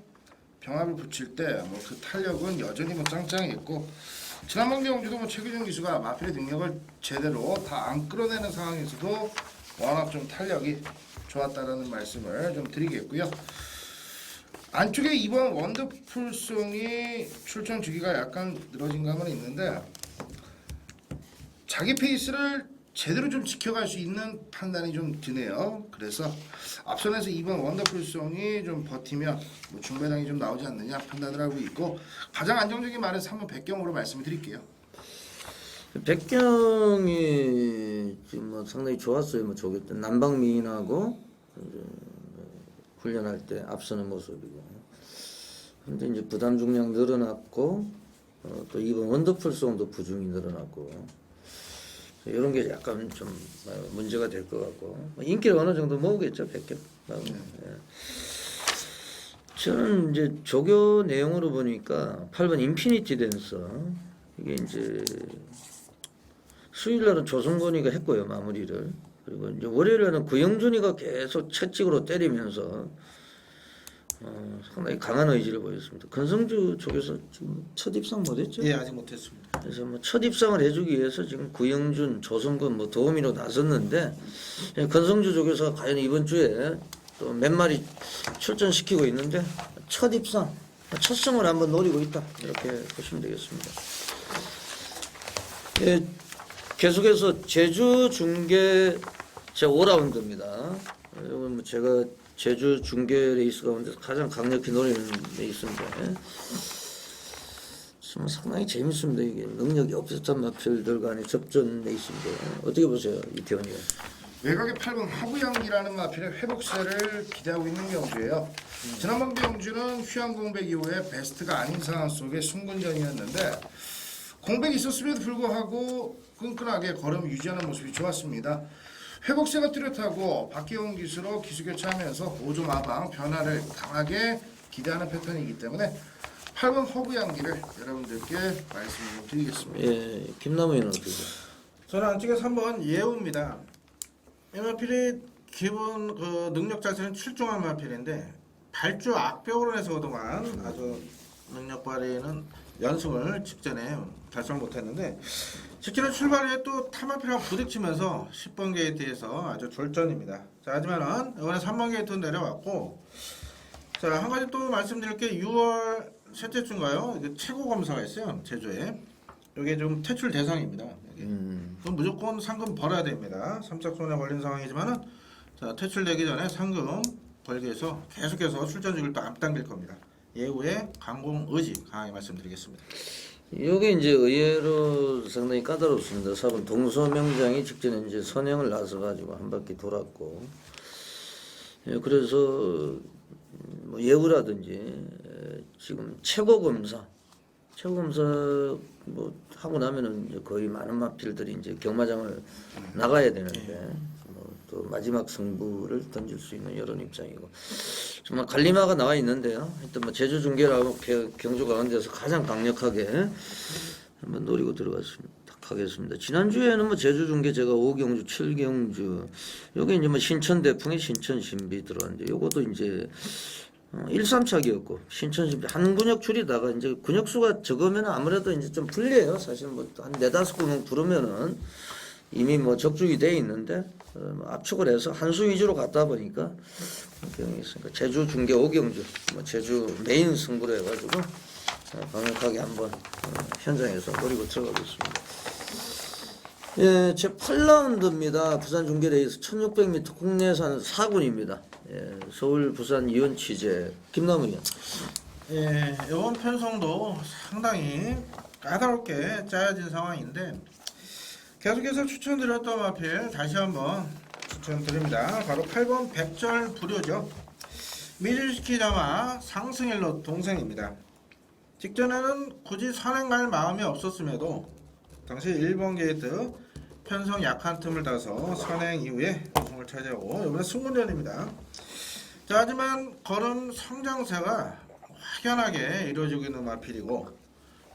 병합을 붙일 때 뭐 그 탄력은 여전히 뭐 짱짱했고, 지난번 경주도 뭐 최규정 기수가 마필의 능력을 제대로 다 안 끌어내는 상황에서도 워낙 좀 탄력이 좋았다라는 말씀을 좀 드리겠고요. 안쪽에 이번 원더풀송이 출전 주기가 약간 늘어진 감은 있는데 자기 페이스를 제대로 좀 지켜갈 수 있는 판단이 좀 드네요. 그래서 앞선에서 이번 원더풀송이 좀 버티면 뭐 중배당이 좀 나오지 않느냐 판단을 하고 있고, 가장 안정적인 말은 3번 백경으로 말씀을 드릴게요. 백경이 지금 뭐 상당히 좋았어요. 뭐 저기 난방미인하고 이제 훈련할 때 앞서는 모습이고. 근데 이제 부담 중량 늘어났고 또 이번 원더풀송도 부중이 늘어났고 이런 게 약간 좀 문제가 될 것 같고 인기를 어느 정도 모으겠죠 백경. 예. 저는 이제 조교 내용으로 보니까 8번 인피니티 댄서 이게 이제 수요일날은 조성건이가 했고요 마무리를. 그리고 이제 월요일에는 구영준이가 계속 채찍으로 때리면서 상당히 강한 의지를 보였습니다. 권성주 쪽에서 지금 첫 입상 못했죠? 예, 아직 못했습니다. 그래서 뭐 첫 입상을 해주기 위해서 지금 구영준, 조성근 뭐 도우미로 나섰는데 권성주 쪽에서 과연 이번 주에 또 몇 마리 출전시키고 있는데 첫 입상, 첫 승을 한번 노리고 있다 이렇게 보시면 되겠습니다. 예, 계속해서 제주 중계 제 5라운드입니다. 이건 뭐 제가 제주 중계 레이스 가운데 가장 강력히 노리는 레이스인데 정말 상당히 재밌습니다. 이게 능력이 없었던 마필들 간의 접전 레이스인데 어떻게 보세요, 이태원이? 외곽의 8번 허구영이라는 마필의 회복세를 기대하고 있는 경주예요. 지난번 경주는 휴양 공백 이후에 베스트가 아닌 상황 속의 승군전이었는데 공백이 있었음에도 불구하고 끈끈하게 걸음 유지하는 모습이 좋았습니다. 회복세가 뚜렷하고 박기용 기수로 기수 교체하면서 5조 마방 변화를 강하게 기대하는 패턴이기 때문에 8번 허구양기를 여러분들께 말씀을 드리겠습니다. 예, 김남우 의원 어떻게 보세요? 저는 안쪽에 3번 예우입니다. 이 마필이 기본 그 능력 자체는 출중한 마필인데 발주 악벽으로 해서 그동안 아주 능력 발휘는 연승을 직전에 달성 못했는데 직전에 출발에 또 타마필하고 부딪히면서 10번 게이트에서 아주 졸전입니다. 자, 하지만은 이번에 3번 게이트 내려왔고 자, 한 가지 또 말씀드릴 게 6월 셋째 주인가요? 이게 최고 검사가 있어요, 제주에. 이게 좀 퇴출 대상입니다. 그럼 무조건 상금 벌어야 됩니다. 삼척손에 걸린 상황이지만은 자, 퇴출되기 전에 상금 벌기 위해서 계속해서 출전직을 또 앞당길 겁니다. 예후에 강공 의지 강하게 말씀드리겠습니다. 이게 이제 의외로 상당히 까다롭습니다. 4번 동서명장이 직전에 이제 선행을 나서 가지고 한 바퀴 돌았고, 예, 그래서 뭐 예우라든지 지금 최고검사 뭐 하고 나면은 이제 거의 많은 마필들이 이제 경마장을 나가야 되는데 뭐 또 마지막 승부를 던질 수 있는 이런 입장이고 정말 갈리마가 나와 있는데요. 하여튼 뭐 제주 중계라고 경주 가운데서 가장 강력하게 한번 노리고 들어갔습니다. 하겠습니다. 지난주에는 뭐 제주 중계 제가 5경주, 7경주 요게 이제 뭐 신천 대풍에 신천 신비 들어왔는데 요것도 이제 1~3착이었고 신천 신비 한 근육 줄이다가 이제 근육 수가 적으면 아무래도 이제 좀 불리해요. 사실 뭐 한 4~5근육 부르면은 이미 뭐 적중이 돼 있는데 압축을 해서 한 수 위주로 갔다 보니까 경이 있으니까 제주 중계 5경주 뭐 제주 메인 승부로 해가지고 강력하게 한번 현장에서 노리고 들어가겠습니다. 예, 제 8라운드입니다. 부산 중계 레이스 1600m 국내산 4군입니다. 예, 서울 부산 이원 취재 김남우 의원. 예, 이번 편성도 상당히 까다롭게 짜여진 상황인데 계속해서 추천드렸던 마필 다시 한번 추천드립니다. 바로 8번 백절 불효죠. 미주시키자마 상승일로 동생입니다. 직전에는 굳이 선행 갈 마음이 없었음에도 당시 1번 게이트 편성 약한 틈을 타서 선행 이후에 우승을 차지하고 이번에 승문전입니다. 자, 하지만 걸음 성장세가 확연하게 이루어지고 있는 마필이고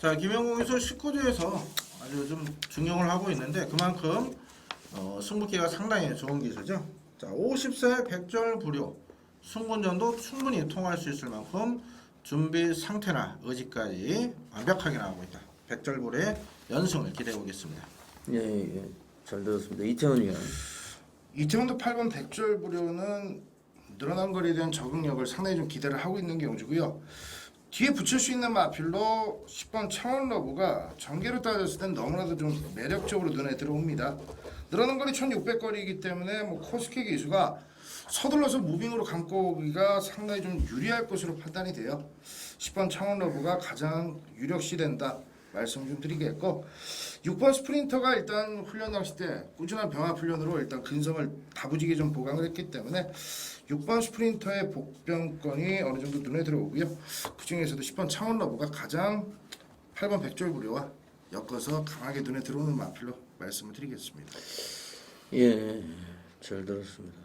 자, 김영공 기수 19주에서 아주 좀 중용을 하고 있는데 그만큼 승부기가 상당히 좋은 기수죠. 자, 50세 백절 불효 승문전도 충분히 통할 수 있을 만큼 준비 상태나 의지까지 완벽하게 나오고 있다. 백절불의 연승을 기대해 보겠습니다. 예, 잘 들었습니다. 이태원 의원. 이태원도 8번 백절부료는 늘어난 거리에 대한 적응력을 상당히 좀 기대를 하고 있는 경주고요. 뒤에 붙일 수 있는 마필로 10번 창원러브가 전개로 따졌을 땐 너무나도 좀 매력적으로 눈에 들어옵니다. 늘어난 거리 1600거리이기 때문에 뭐 코스키 기수가 서둘러서 무빙으로 감고 오기가 상당히 좀 유리할 것으로 판단이 돼요. 10번 창원러브가 가장 유력시 된다. 말씀 좀 드리겠고 6번 스프린터가 일단 훈련 당시 때 꾸준한 병합 훈련으로 일단 근성을 다부지게 좀 보강을 했기 때문에 6번 스프린터의 복병권이 어느 정도 눈에 들어오고요. 그 중에서도 10번 창원 러브가 가장 8번 백졸부려와 엮어서 강하게 눈에 들어오는 마필로 말씀을 드리겠습니다. 예, 잘 들었습니다.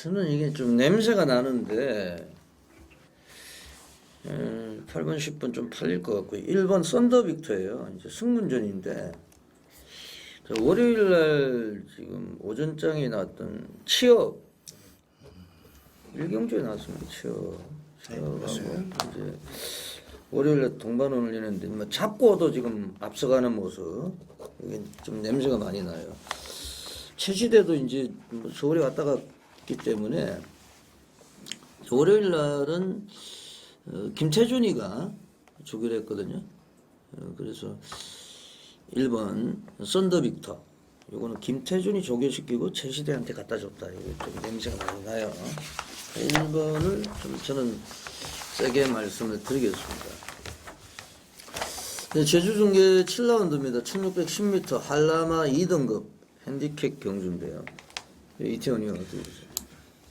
저는 이게 좀 냄새가 나는데 8번, 10번 좀 팔릴 것 같고요. 1번 썬더빅터예요. 이제 승문전인데 월요일날 지금 오전장에 나왔던 취업 일경주에 나왔습니다. 취업하고 이제 월요일에 동반을 올리는데 뭐 잡고도 지금 앞서가는 모습 이게 좀 냄새가 많이 나요. 최시대도 이제 뭐 서울에 왔다 갔기 때문에 월요일 날은 김태준이가 주기로 했거든요. 그래서 1번 썬더빅터 요거는 김태준이 조교시키고 최시대한테 갖다 줬다. 이거 좀 냄새가 많이 나요. 1번을 좀 저는 세게 말씀을 드리겠습니다. 네, 제주중계 7라운드입니다. 1610m 한라마 2등급 핸디캡 경주인데요. 이태원이 어떻게 보세요?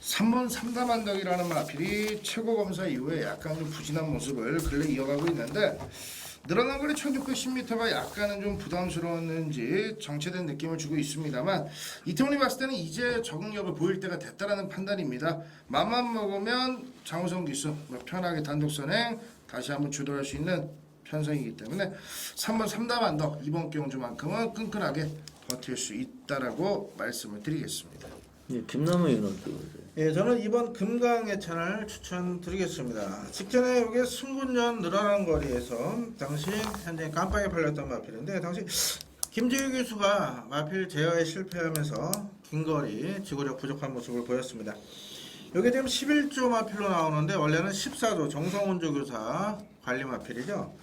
3번 삼다만덕이라는 마필이 최고 검사 이후에 약간 좀 부진한 모습을 근래 이어가고 있는데 늘어난 거리 1610m가 약간은 좀 부담스러웠는지 정체된 느낌을 주고 있습니다만 이태원이 봤을 때는 이제 적응력을 보일 때가 됐다라는 판단입니다. 맘만 먹으면 장우성 기수 편하게 단독 선행 다시 한번 주도할 수 있는 편성이기 때문에 3번 삼다만덕 이번 경주만큼은 끈끈하게 버틸 수 있다라고 말씀을 드리겠습니다. 예, 김남우 의원 어떻게 보세요? 예, 저는 이번 금강예찬을 추천드리겠습니다. 직전에 이게 승군전 늘어난 거리에서 당시 현재 깜빡이 팔렸던 마필인데 당시 김재유 교수가 마필 제어에 실패하면서 긴 거리 지구력 부족한 모습을 보였습니다. 여기 지금 11조 마필로 나오는데 원래는 14조 정성훈 조교사 관리 마필이죠.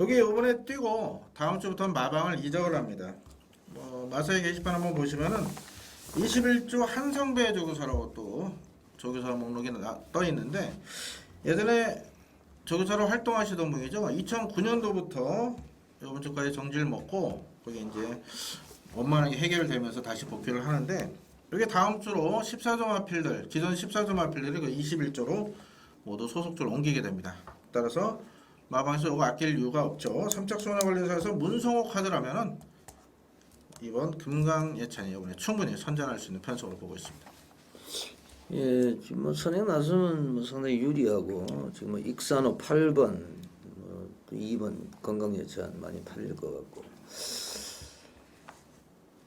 여기 이번에 뛰고 다음 주부터는 마방을 이적을 합니다. 마사회 게시판 한번 보시면은 21조 한성배 조교사라고 또 조교사 목록이 떠 있는데 예전에 조교사로 활동하시던 분이죠. 2009년도부터 이번 주까지 정지를 먹고 거기 이제 원만하게 해결되면서 다시 복귀를 하는데 이게 다음 주로 14조 마필들 기존 14조 마필들이 그 21조로 모두 소속조를 옮기게 됩니다. 따라서 마방에서 이거 아낄 이유가 없죠. 삼척소녀 관련사에서 문성호 카드라면은 이번 금강예찬이 이번에 충분히 선전할 수 있는 편성으로 보고 있습니다. 예, 지금 뭐 선행 나서면 뭐 상당히 유리하고 지금 뭐 익산호 8번, 뭐 2번 건강예찬 많이 팔릴 것 같고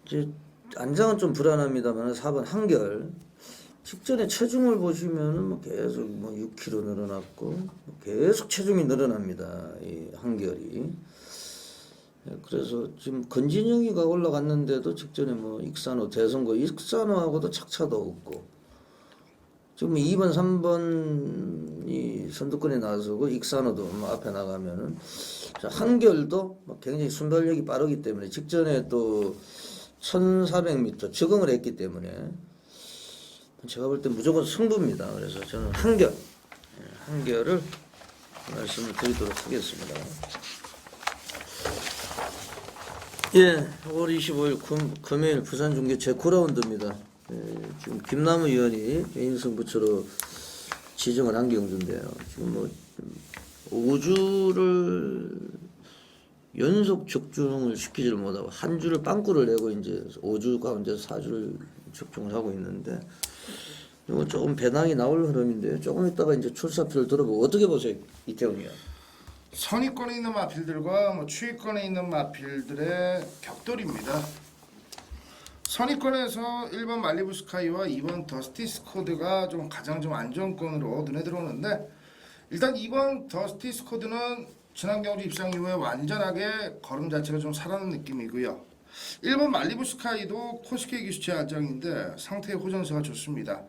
이제 안장은 좀 불안합니다만 4번 한결 직전에 체중을 보시면은 뭐 계속 뭐 6kg 늘어났고 뭐 계속 체중이 늘어납니다. 이 한결이. 그래서 지금 건진영이가 올라갔는데도 직전에 뭐 익산호 대선고 익산호하고도 착차도 없고 지금 2번 3번이 선두권에 나서고 익산호도 뭐 앞에 나가면은 한결도 뭐 굉장히 순발력이 빠르기 때문에 직전에 또 1400m 적응을 했기 때문에 제가 볼 때 무조건 승부입니다. 그래서 저는 한결을 말씀을 드리도록 하겠습니다. 예, 5월 25일 금요일 부산 중계 제9라운드입니다. 예, 지금 김남우 의원이 개인 승부처로 지정을 한 경주인데요. 지금 뭐 5주를 연속 적중을 시키지를 못하고 한 주를 빵꾸를 내고 이제 5주 가운데 4주를 적중을 하고 있는데 이거 조금 배당이 나올 흐름인데요. 조금 있다가 이제 출사표를 들어보고 어떻게 보세요, 이태원 의원? 선위권에 있는 마필들과 뭐 추위권에 있는 마필들의 격돌입니다. 선위권에서 1번 말리부 스카이와 2번 더스티 스코드가 좀 가장 좀 안정권으로 눈에 들어오는데 일단 2번 더스티 스코드는 지난 경주 입상 이후에 완전하게 걸음 자체가 좀 살아난 느낌이고요. 1번 말리부 스카이도 코스케 기수체 안장인데 상태의 호전세가 좋습니다.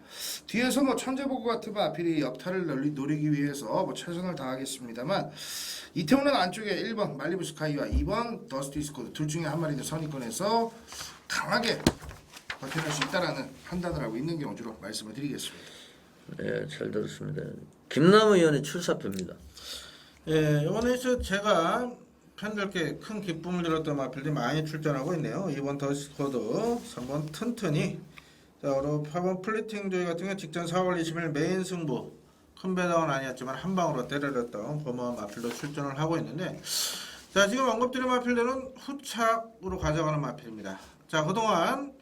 뒤에서 뭐 천재보고 같은 마필이 역타를 노리기 위해서 뭐 최선을 다하겠습니다만 이태원은 안쪽에 1번 말리부 스카이와 2번 더스티 스코드 둘 중에 한 마리는 선위권에서 강하게 버텨낼 수 있다라는 판단을 하고 있는 경주로 말씀을 드리겠습니다. 네, 잘 들었습니다. 김남우 의원의 출사표입니다. 예, 이번에 제가 팬들께 큰 기쁨을 드렸던 마필들이 많이 출전하고 있네요. 2번 더스코드, 3번 튼튼이, 자, 그리고 8번 플리팅 조이 같은 경우 직전 4월 20일 메인 승부 큰 배당은 아니었지만 한 방으로 때려렸던 범어한 마필도 출전을 하고 있는데, 자, 지금 언급드린 마필들은 후착으로 가져가는 마필입니다. 자, 그동안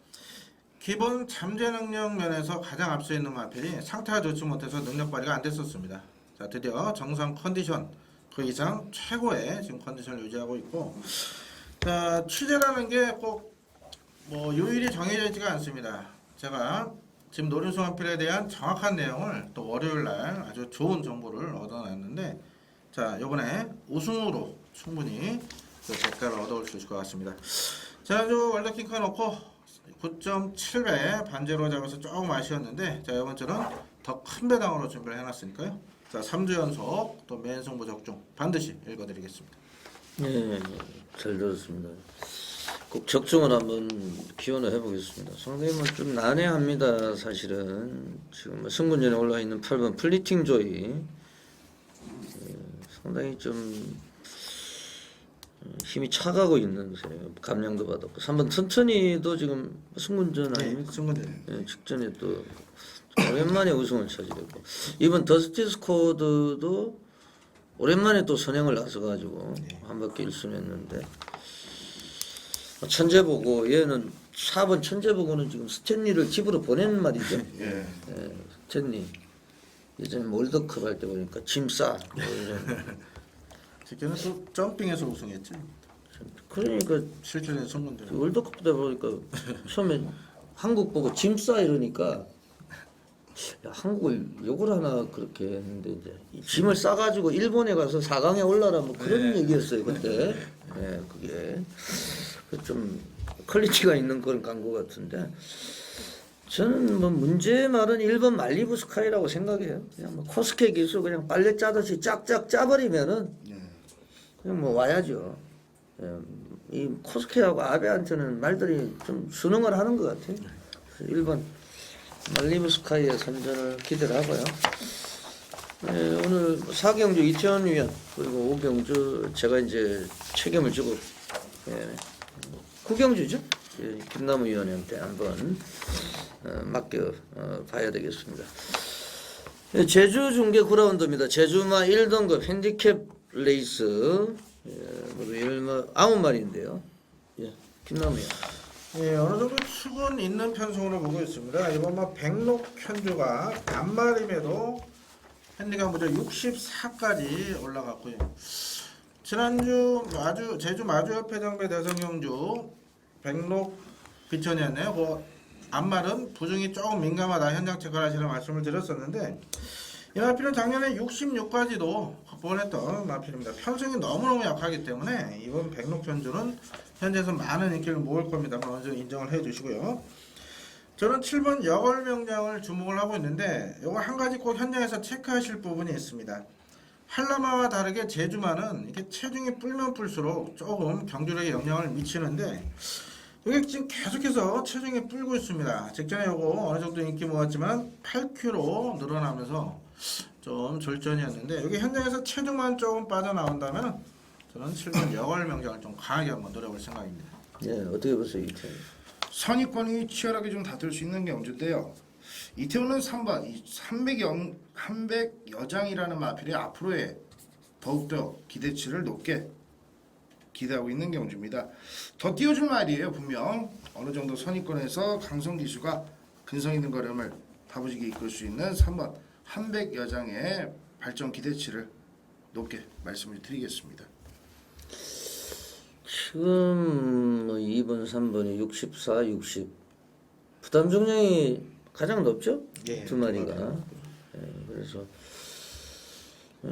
기본 잠재 능력 면에서 가장 앞서 있는 마필이 상태가 좋지 못해서 능력 발휘가 안 됐었습니다. 자, 드디어 정상 컨디션 그 이상 최고의 지금 컨디션을 유지하고 있고, 자, 취재라는 게 꼭 뭐 요일이 정해져 있지가 않습니다. 제가 지금 노린수 마필에 대한 정확한 내용을 또 월요일날 아주 좋은 정보를 얻어냈는데, 자, 이번에 우승으로 충분히 그 대가를 얻어올 수 있을 것 같습니다. 지난주 월드킹카 놓고 9.7배 반제로 잡아서 조금 아쉬웠는데, 자, 이번 주는 더 큰 배당으로 준비를 해놨으니까요. 자, 3주 연속 또 메인 승부 적중 반드시 읽어드리겠습니다. 네, 잘 들었습니다. 꼭 적중을 한번 기원을 해보겠습니다. 상당히 좀 난해합니다. 사실은 지금 승군전에 올라 있는 8번 플리팅 조이 상당히 좀 힘이 차가고 있는 셈이에요. 감량도 받았고 3번 튼튼이도 지금 승군전 아닙니까? 승군전. 네, 직전에 또 오랜만에 우승을 차지했고, 이번 더스티 스코드도 오랜만에 또 선행을 나서가지고 한 바퀴 1승했는데, 천재보고 얘는 4번 천재보고는 지금 스탠리를 집으로 보낸 말이죠. 예. 스탠리 예전에 월드컵 할 때 보니까 짐 싸. 뭐 이런. 직전에 또 점핑에서 우승했지. 그러니까 실제는 승군전. 월드컵 때 보니까 처음에 한국 보고 짐 싸 이러니까, 야, 한국을 욕을 하나 그렇게 했는데, 이제 짐을 싸가지고 일본에 가서 4강에 올라라 뭐 그런 얘기였어요 그때. 네, 그게 좀 퀄리티가 있는 그런 광고 같은데, 저는 뭐 문제의 말은 1번 말리부 스카이라고 생각해요. 그냥 뭐 코스케 기수 그냥 빨래 짜듯이 쫙쫙 짜버리면은 그냥 뭐 와야죠. 예, 이 코스케하고 아베한테는 말들이 좀 순응을 하는 것 같아요. 1번 말리부 스카이의 선전을 기대를 하고요. 네, 오늘 4경주 이태원 위원 그리고 5경주 제가 이제 책임을 지고, 예, 9경주죠. 예, 김남우 위원한테 한번 맡겨 봐야 되겠습니다. 예, 제주 중계 9라운드입니다. 제주마 1등급 핸디캡 레이스, 예, 9마리인데요. 예, 김남우 위원. 예, 어느 정도 축은 있는 편성으로 보고 있습니다. 이번 뭐 백록 현주가 앞마림에도 핸디가 무려 64까지 올라갔고요. 지난주 제주 마주협회장배 대성경주 백록 비천이었네요. 그 앞말은 부중이 조금 민감하다 현장 체크를 하시는 말씀을 드렸었는데, 이 마필은 작년에 66까지도 확보를 했던 마필입니다. 편성이 너무너무 약하기 때문에 이번 백록 현주는 현재에서 많은 인기를 모을 겁니다. 어느 정도 인정을 해주시고요. 저는 7번 여걸명장을 주목을 하고 있는데, 이거 한 가지 꼭 현장에서 체크하실 부분이 있습니다. 한라마와 다르게 제주마는 이렇게 체중이 불면 불수록 조금 경주력에 영향을 미치는데, 이게 지금 계속해서 체중이 불고 있습니다. 직전에 이거 어느 정도 인기 모았지만 8kg 늘어나면서 좀 절전이었는데, 여기 현장에서 체중만 조금 빠져나온다면 저는 7번 여걸명장을 좀 강하게 한번 노려볼 생각입니다. 예, 어떻게 보세요, 이태원? 선입권이 치열하게 좀 다툴 수 있는 경주인데요. 이태원은 3번 300 여장이라는 마필이 앞으로의 더욱더 기대치를 높게 기대하고 있는 경주입니다. 더 띄워줄 말이에요. 분명 어느 정도 선입권에서 강성 기수가 근성 있는 걸음을 다부지게 이끌 수 있는 3번 300 여장의 발전 기대치를 높게 말씀을 드리겠습니다. 지금 뭐 2번, 3번이 64, 60 부담 중량이 가장 높죠? 예, 두 마리가. 예, 그래서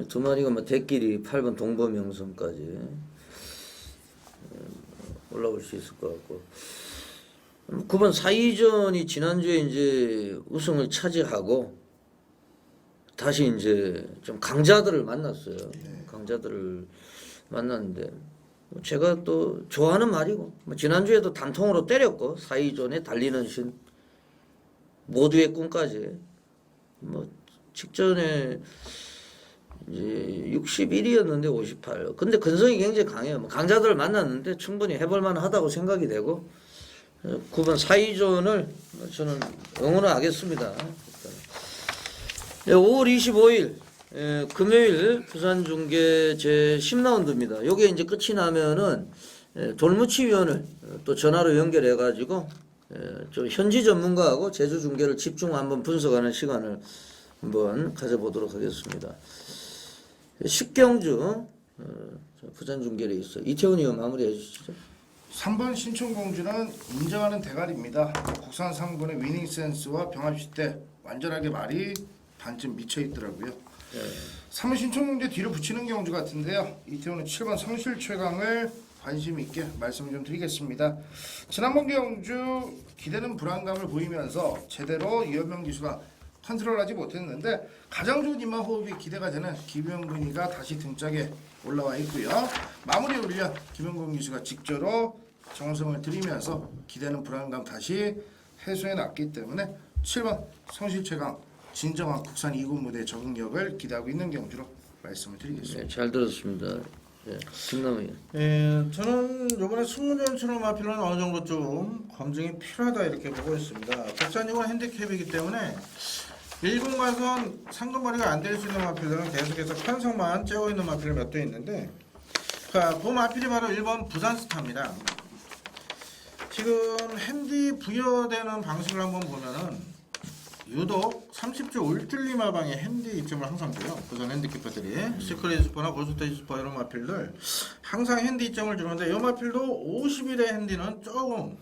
두 마리가 뭐 대끼리 8번 동범영성까지 올라올 수 있을 것 같고, 9번 사이전이 지난주에 이제 우승을 차지하고 다시 이제 좀 강자들을 만났어요. 강자들을 만났는데 제가 또 좋아하는 말이고, 뭐 지난주에도 단통으로 때렸고, 사이전에 달리는 신 모두의 꿈까지 뭐 직전에 이제 61이었는데 58. 근데 근성이 굉장히 강해요. 뭐 강자들을 만났는데 충분히 해볼 만하다고 생각이 되고 9번 사이존을 저는 응원을 하겠습니다. 5월 25일 금요일 부산 중계 제 10라운드입니다. 요게 이제 끝이 나면은 돌무치 위원을 또 전화로 연결해 가지고 좀 현지 전문가하고 제주 중계를 집중 한번 분석하는 시간을 한번 가져보도록 하겠습니다. 식경주 부산 중계에 있어 이태훈 의원 마무리해 주시죠. 3번 신촌공주는 인정하는 대가리입니다. 국산 3군의 위닝 센스와 병합 시대 완전하게 말이 반쯤 미쳐 있더라고요. 3번 신촌공주 뒤로 붙이는 경주 같은데요. 이태훈은 7번 성실 최강을 관심 있게 말씀 좀 드리겠습니다. 지난번 경주 기대는 불안감을 보이면서 제대로 이현명 기수가 컨트롤하지 못했는데 가장 좋은 입만 호흡이 기대가 되는 김영근이가 다시 등짝에 올라와 있고요. 마무리 훈련 김영근 기수가 직접으로 정성을 들이면서 기대는 불안감 다시 해소해 놨기 때문에 7번 성실 최강 진정한 국산 2군 무대 적응력을 기대하고 있는 경주로 말씀을 드리겠습니다. 네, 잘 들었습니다. 김남우 의원. 예, 저는 이번에 승무전처럼 마필은 어느 정도 좀 검증이 필요하다 이렇게 보고 있습니다. 국산 2군 핸디캡이기 때문에 1군 가선 상금거리가 안 될 수 있는 마필들은 계속해서 편성만 째고 있는 마필이 몇 대 있는데 그 마필이 바로 1번 부산스타입니다. 지금 핸디 부여되는 방식을 한번 보면은 유독 30조 울줄리 마방의 핸디 이점을 항상 줘요. 부산 핸디키퍼들이 시크릿 슈퍼나 고스테이지 슈퍼 이런 마필들 항상 핸디 이점을 주는데 이 마필도 50일의 핸디는 조금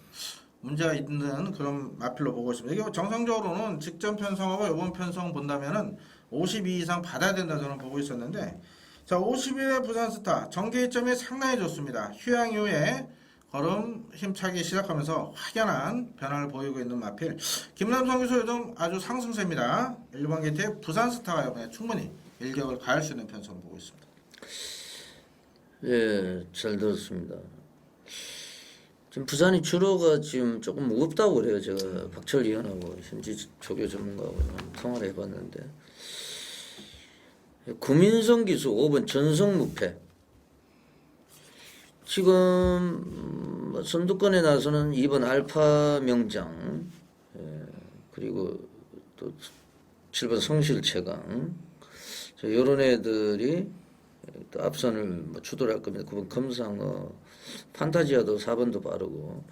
문제가 있는 그런 마필로 보고 있습니다. 이게 정상적으로는 직전 편성하고 이번 편성 본다면은 52 이상 받아야 된다 저는 보고 있었는데 자 50일의 부산스타 전개 이점이 상당히 좋습니다. 휴양 이후에 걸음 힘차기 시작하면서 확연한 변화를 보이고 있는 마필 김남성 기수 요즘 아주 상승세입니다. 1번 게이트에 부산스타가 이번에 충분히 일격을 가할 수 있는 편성을 보고 있습니다. 예, 잘 들었습니다. 지금 부산이 주로가 지금 조금 무겁다고 그래요. 제가 박철 의원하고 현지 조교 전문가하고 통화를 해봤는데 구민성 기수 5번 전성무패 지금 선두권에 나서는 2번 알파 명장 그리고 또 7번 성실 최강 이런 애들이 또 앞선을 뭐 주도를 할 겁니다. 9번 검상어 판타지아도 4번도 빠르고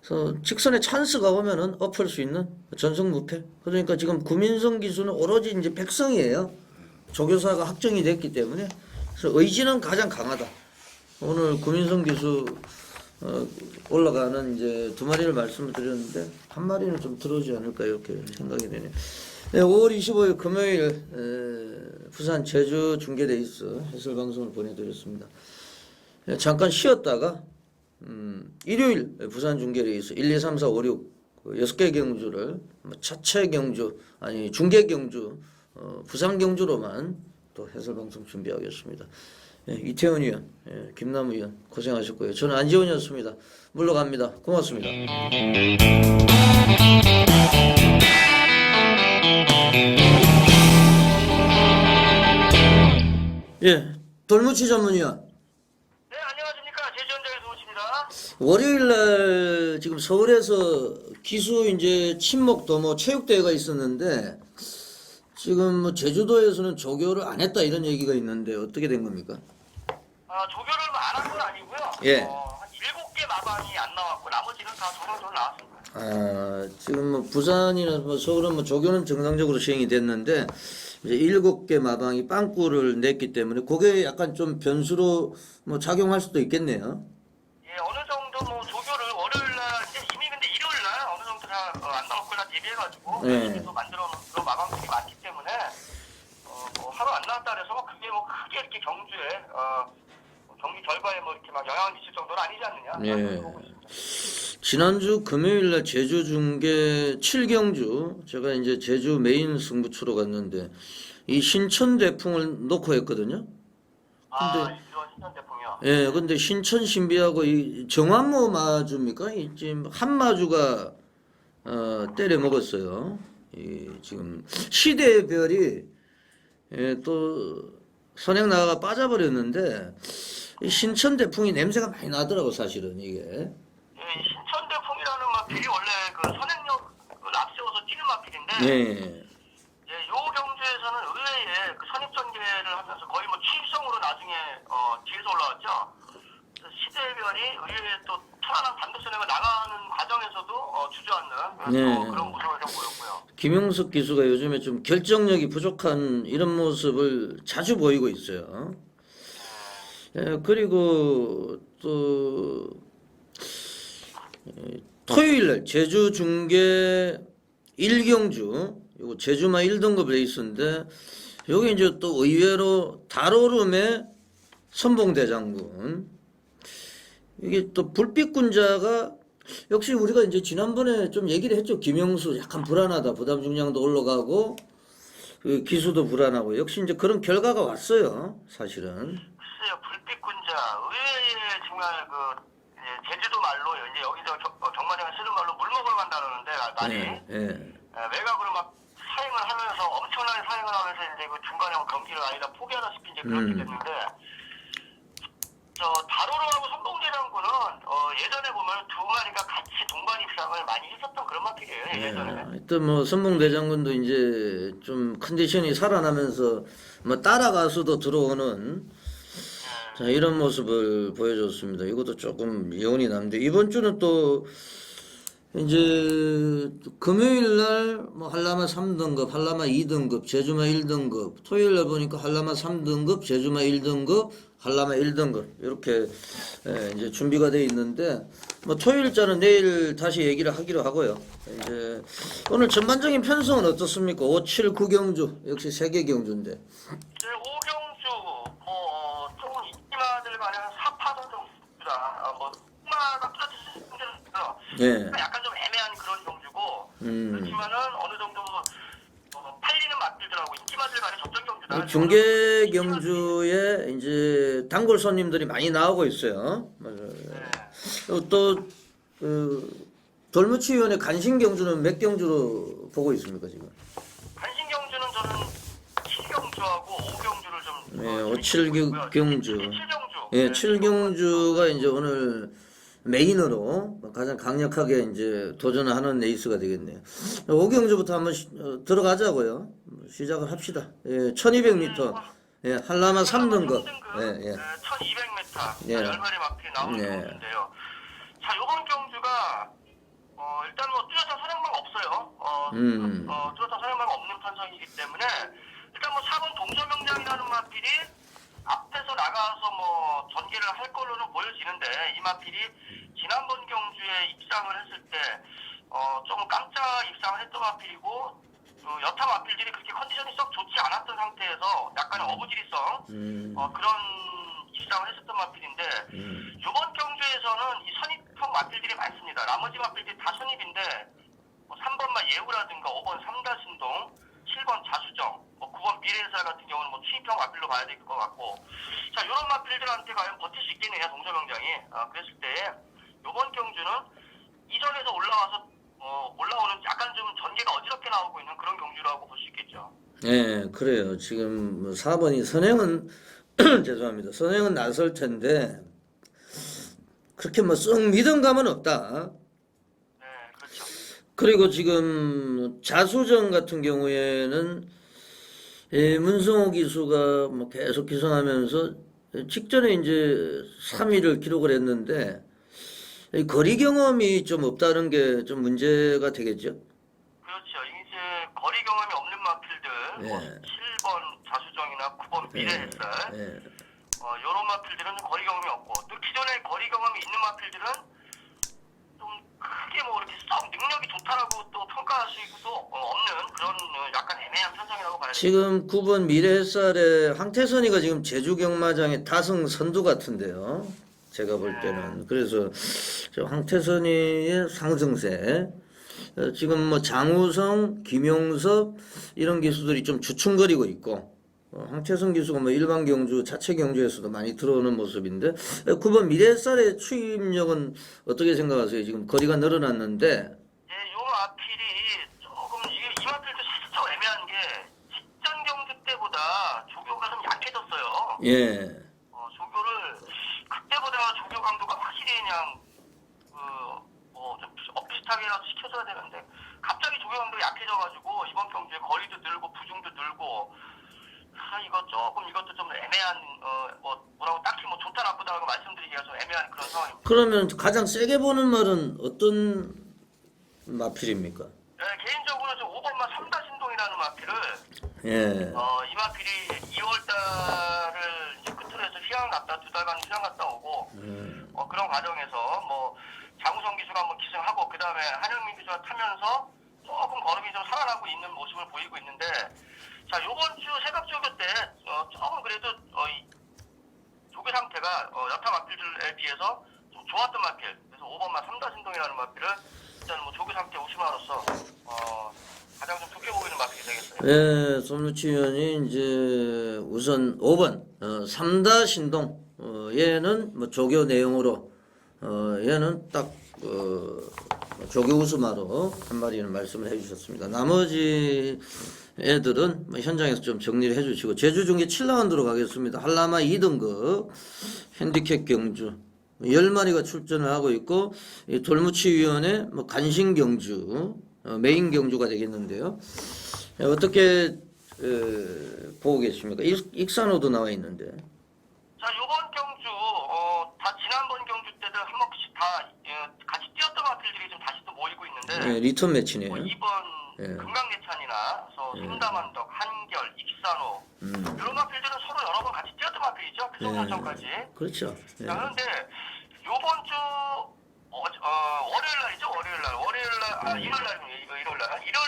그래서 직선에 찬스가 오면은 엎을 수 있는 전성무패 그러니까 지금 구민성 기수는 오로지 이제 백성이에요. 조교사가 확정이 됐기 때문에 그래서 의지는 가장 강하다. 오늘 구민성 기수 올라가는 이제 두 마리를 말씀을 드렸는데 한 마리는 좀 들어오지 않을까 이렇게 생각이 되네요. 네, 5월 25일 금요일 부산 제주 중계돼 있어 해설 방송을 보내드렸습니다. 네, 잠깐 쉬었다가 일요일 부산 중계돼 있어 1, 2, 3, 4, 5, 6 6개 경주를 차체 경주 아니 중계 경주 부산 경주로만 또 해설 방송 준비하겠습니다. 예, 이태훈 의원, 김남우 의원 고생하셨고요. 저는 안지원이었습니다. 물러갑니다. 고맙습니다. 예, 돌무치 전문위원. 네, 안녕하십니까. 제주현장에서 오십니다. 월요일날 지금 서울에서 기수 이제 친목도 뭐 체육대회가 있었는데 지금 뭐 제주도에서는 조교를 안 했다 이런 얘기가 있는데 어떻게 된 겁니까? 조교를 안 한 건 아니고요. 예. 한 7개 마방이 안 나왔고 나머지는 다 정상적으로 나왔습니다. 지금 뭐 부산이나 뭐 서울은 뭐 조교는 정상적으로 시행이 됐는데 이제 7개 마방이 빵꾸를 냈기 때문에 그게 약간 좀 변수로 뭐 작용할 수도 있겠네요. 예, 어느 정도 뭐 조교를 월요일 날 이제 이미 근데 일요일 날 어느 정도 다 안 나올 거나 대비해가지고 네. 이미 또 만들어 놓은 그런 마방들이 많기 때문에 뭐 하루 안 나왔다 그래서 그게 뭐 크게 이렇게 경주에 경기 결과에 뭐 이렇게 막 영향을 미칠 정도는 아니지 않느냐. 예. 보고 있습니다. 지난주 금요일날 제주 중계 7경주 제가 이제 제주 메인 승부처로 갔는데 이 신천 대풍을 놓고 했거든요. 근데 이런 신천 대풍이요. 예, 근데 신천 신비하고 이 정환모 마주입니까? 이 지금 한 마주가 때려 먹었어요. 이 지금 시대의 별이 또 선행 나가가 빠져버렸는데 이 신천 대풍이 냄새가 많이 나더라고 사실은 이게. 예, 이 신천대풍이라는 마필이 원래 그 선행역을 앞세워서 뛰는 마필인데 예. 예, 요 경주에서는 의외에 그 선입전개를 하면서 거의 뭐 취입성으로 나중에 뒤에서 올라왔죠. 그래서 시대별이 의외에 또 편안한 단독 선행을 나가는 과정에서도 주저앉는 네. 그런 모습을 좀 보였고요. 김용석 기수가 요즘에 좀 결정력이 부족한 이런 모습을 자주 보이고 있어요. 예, 그리고 또 토요일날 제주 중계 1경주 요거 제주마 1등급 레이스인데 여기 이제 또 의외로 달오름의 선봉대장군 이게 또 불빛군자가 역시 우리가 이제 지난번에 좀 얘기를 했죠. 김영수 약간 불안하다. 부담 중량도 올라가고 그 기수도 불안하고 역시 이제 그런 결과가 왔어요. 사실은. 글쎄요, 불빛군자 의외에 정말 제주도 말로 이제 여기서 경마장에 쓰는 말로 물 먹으러 간다 그러는데 말이 외곽으로 막 사행을 하면서 엄청나게 사행을 하면서 이제 그 중간에 경기를 아니다 포기하다시피 이제 그렇게 됐는데 다로로하고 선봉대장군은 예전에 보면 두 마리가 같이 동반 입상을 많이 했었던 그런 마필이에요. 예전에. 또 뭐 선봉대장군도 이제 좀 컨디션이 살아나면서 뭐 따라가서도 들어오는 자, 이런 모습을 보여줬습니다. 이것도 조금 여운이 남는데 이번 주는 또 이제 금요일 날뭐 한라마 3등급, 한라마 2등급, 제주마 1등급, 토요일 날 보니까 한라마 3등급, 제주마 1등급, 한라마 1등급 이렇게 이제 준비가 돼 있는데 뭐 토요일자는 내일 다시 얘기를 하기로 하고요. 이제 오늘 전반적인 편성은 어떻습니까? 5, 7, 9경주 역시 세계 경주인데. 네, 5경주 조금 인기마들 간에 한 4파전 정도입니다. 흑마가 뚜렷이 힘들어요. 예. 약간 좀 애매한 그런 경주고 그렇지만은 어느 정도 팔리는 맛들들하고 인기마들 간의 접전 경주다. 중계 경주에 이제 단골 손님들이 많이 나오고 있어요. 또 돌무치위원회 간신 경주는 몇 경주로 보고 있습니까 지금? 간신 경주는 저는 7경주하고 5경주를 좀 네, 5, 7경주. 7경주. 예, 7경주가 이제 오늘 메인으로 가장 강력하게 이제 도전을 하는 레이스가 되겠네요. 5경주부터 한번 들어가자고요. 시작을 합시다. 예, 1200m. 예, 한라마 3등급. 예. 1200m. 예. 10마리 마필 나오는 예. 경주인데요. 자, 요번 경주가 일단 뭐 뚜렷한 선행마가 없어요. 뚜렷한 선행마가 없는 편성이기 때문에 일단 뭐 4번 동서명량이라는 마필이 앞에서 나가서 뭐 전개를 할 걸로는 보여지는데 이 마필이 지난번 경주에 입상을 했을 때 조금 깜짝 입상을 했던 마필이고 여타 마필들이 그렇게 컨디션이 썩 좋지 않았던 상태에서 약간의 어부지리성 그런 입상을 했었던 마필인데 이번 경주에서는 이 선입형 마필들이 많습니다. 나머지 마필들이 다 선입인데 3번만 예우라든가 5번 삼다신동 7번 자수정, 9번 미래의살 같은 경우는 취입형 마필로 봐야 될 것 같고, 자, 이런 마필들한테 과연 버틸 수 있겠느냐, 동서명장이. 그랬을 때, 이번 경주는 이전에서 올라오는 약간 좀 전개가 어지럽게 나오고 있는 그런 경주라고 볼 수 있겠죠. 예, 그래요. 지금 4번이 선행은, 죄송합니다. 선행은 나설 텐데, 그렇게 썩 믿음감은 없다. 네, 그렇죠. 그리고 지금 자수정 같은 경우에는 문성호 기수가 계속 기선하면서 직전에 이제 3위를 기록을 했는데 거리 경험이 좀 없다는 게 좀 문제가 되겠죠? 그렇죠. 이제 거리 경험이 없는 마필들, 7번 자수정이나 9번 미래의살, 이런 마필들은 거리 경험이 없고 또 기존에 거리 경험이 있는 마필들은 좀 크게 이렇게 썩 능력이 좋다라고 또 평가할 수도 없는 그런 약간 애매한 편성이라고 봐야 되겠죠. 지금 9번 미래햇살의 황태선이가 지금 제주 경마장의 다승 선두 같은데요. 제가 볼 때는. 그래서 저 황태선이의 상승세. 지금 장우성, 김용섭 이런 기수들이 좀 주춤거리고 있고 황태선 기수가 일반 경주, 자체 경주에서도 많이 들어오는 모습인데 9번 미래햇살의 추임력은 어떻게 생각하세요? 지금 거리가 늘어났는데 예, 요 마필이 조금 이 마필도 사실 더 애매한 게 직전 경주 때보다 조교가 좀 약해졌어요. 예. 조교를 그때보다 조교 강도가 확실히 그냥 좀 비슷하게라도 시켜줘야 되는데 갑자기 조교 강도가 약해져가지고 이번 경주에 거리도 늘고 부중도 늘고 이것도 좀 애매한 뭐라고 딱히 뭐 좋다 나쁘다라고 말씀드리기가 좀 애매한 그런 상황입니다. 그러면 가장 세게 보는 말은 어떤 마필입니까? 네, 개인적으로 좀 5번마 3다 신동이라는 마필을 예. 이 마필이 2월달을 이제 끝으로 해서 휴양 갔다 2달간 휴양 갔다 오고 그런 과정에서 뭐 장우성 기수가 한번 기승하고 그 다음에 한영민 기수가 타면서 조금 걸음이 좀 살아나고 있는 모습을 보이고 있는데 자 요번 주 새벽 조교 때 조금 그래도 이 조교 상태가 여타 마필들에 비해서 좀 좋았던 마필 그래서 5번마 3다 신동이라는 마필을 일단 뭐 조교 상태 우승으로서 가장 좀 좋게 보이는 마필이 되겠어요. 예, 손무치 의원이 이제 우선 5번 3다 신동 얘는 뭐 조교 내용으로 얘는 딱 조교 우수마로 한 마리는 말씀을 해주셨습니다. 나머지 애들은 뭐 현장에서 좀 정리를 해주시고 제주 중계 7라운드로 가겠습니다. 한라마 2등급 핸디캡 경주 10마리가 출전을 하고 있고 이 돌무치위원회 뭐 간신 경주 메인 경주가 되겠는데요. 어떻게 보고 계십니까? 익산호도 나와 있는데. 자, 요번 경주, 다 지난번 경주 때도 한 번씩 다 같이 뛰었던 마필들이 좀 다시 또 모이고 있는데. 예, 리턴 매치네요. 뭐 이번 금강예찬이나 삼다만덕, 한결, 익산호 이런 마필들은 서로 여러 번 같이 뛰었던 마필이죠. 표정선전까지. 그렇죠. 예. 자, 그런데 요번 주 월요일 날이죠. 일요일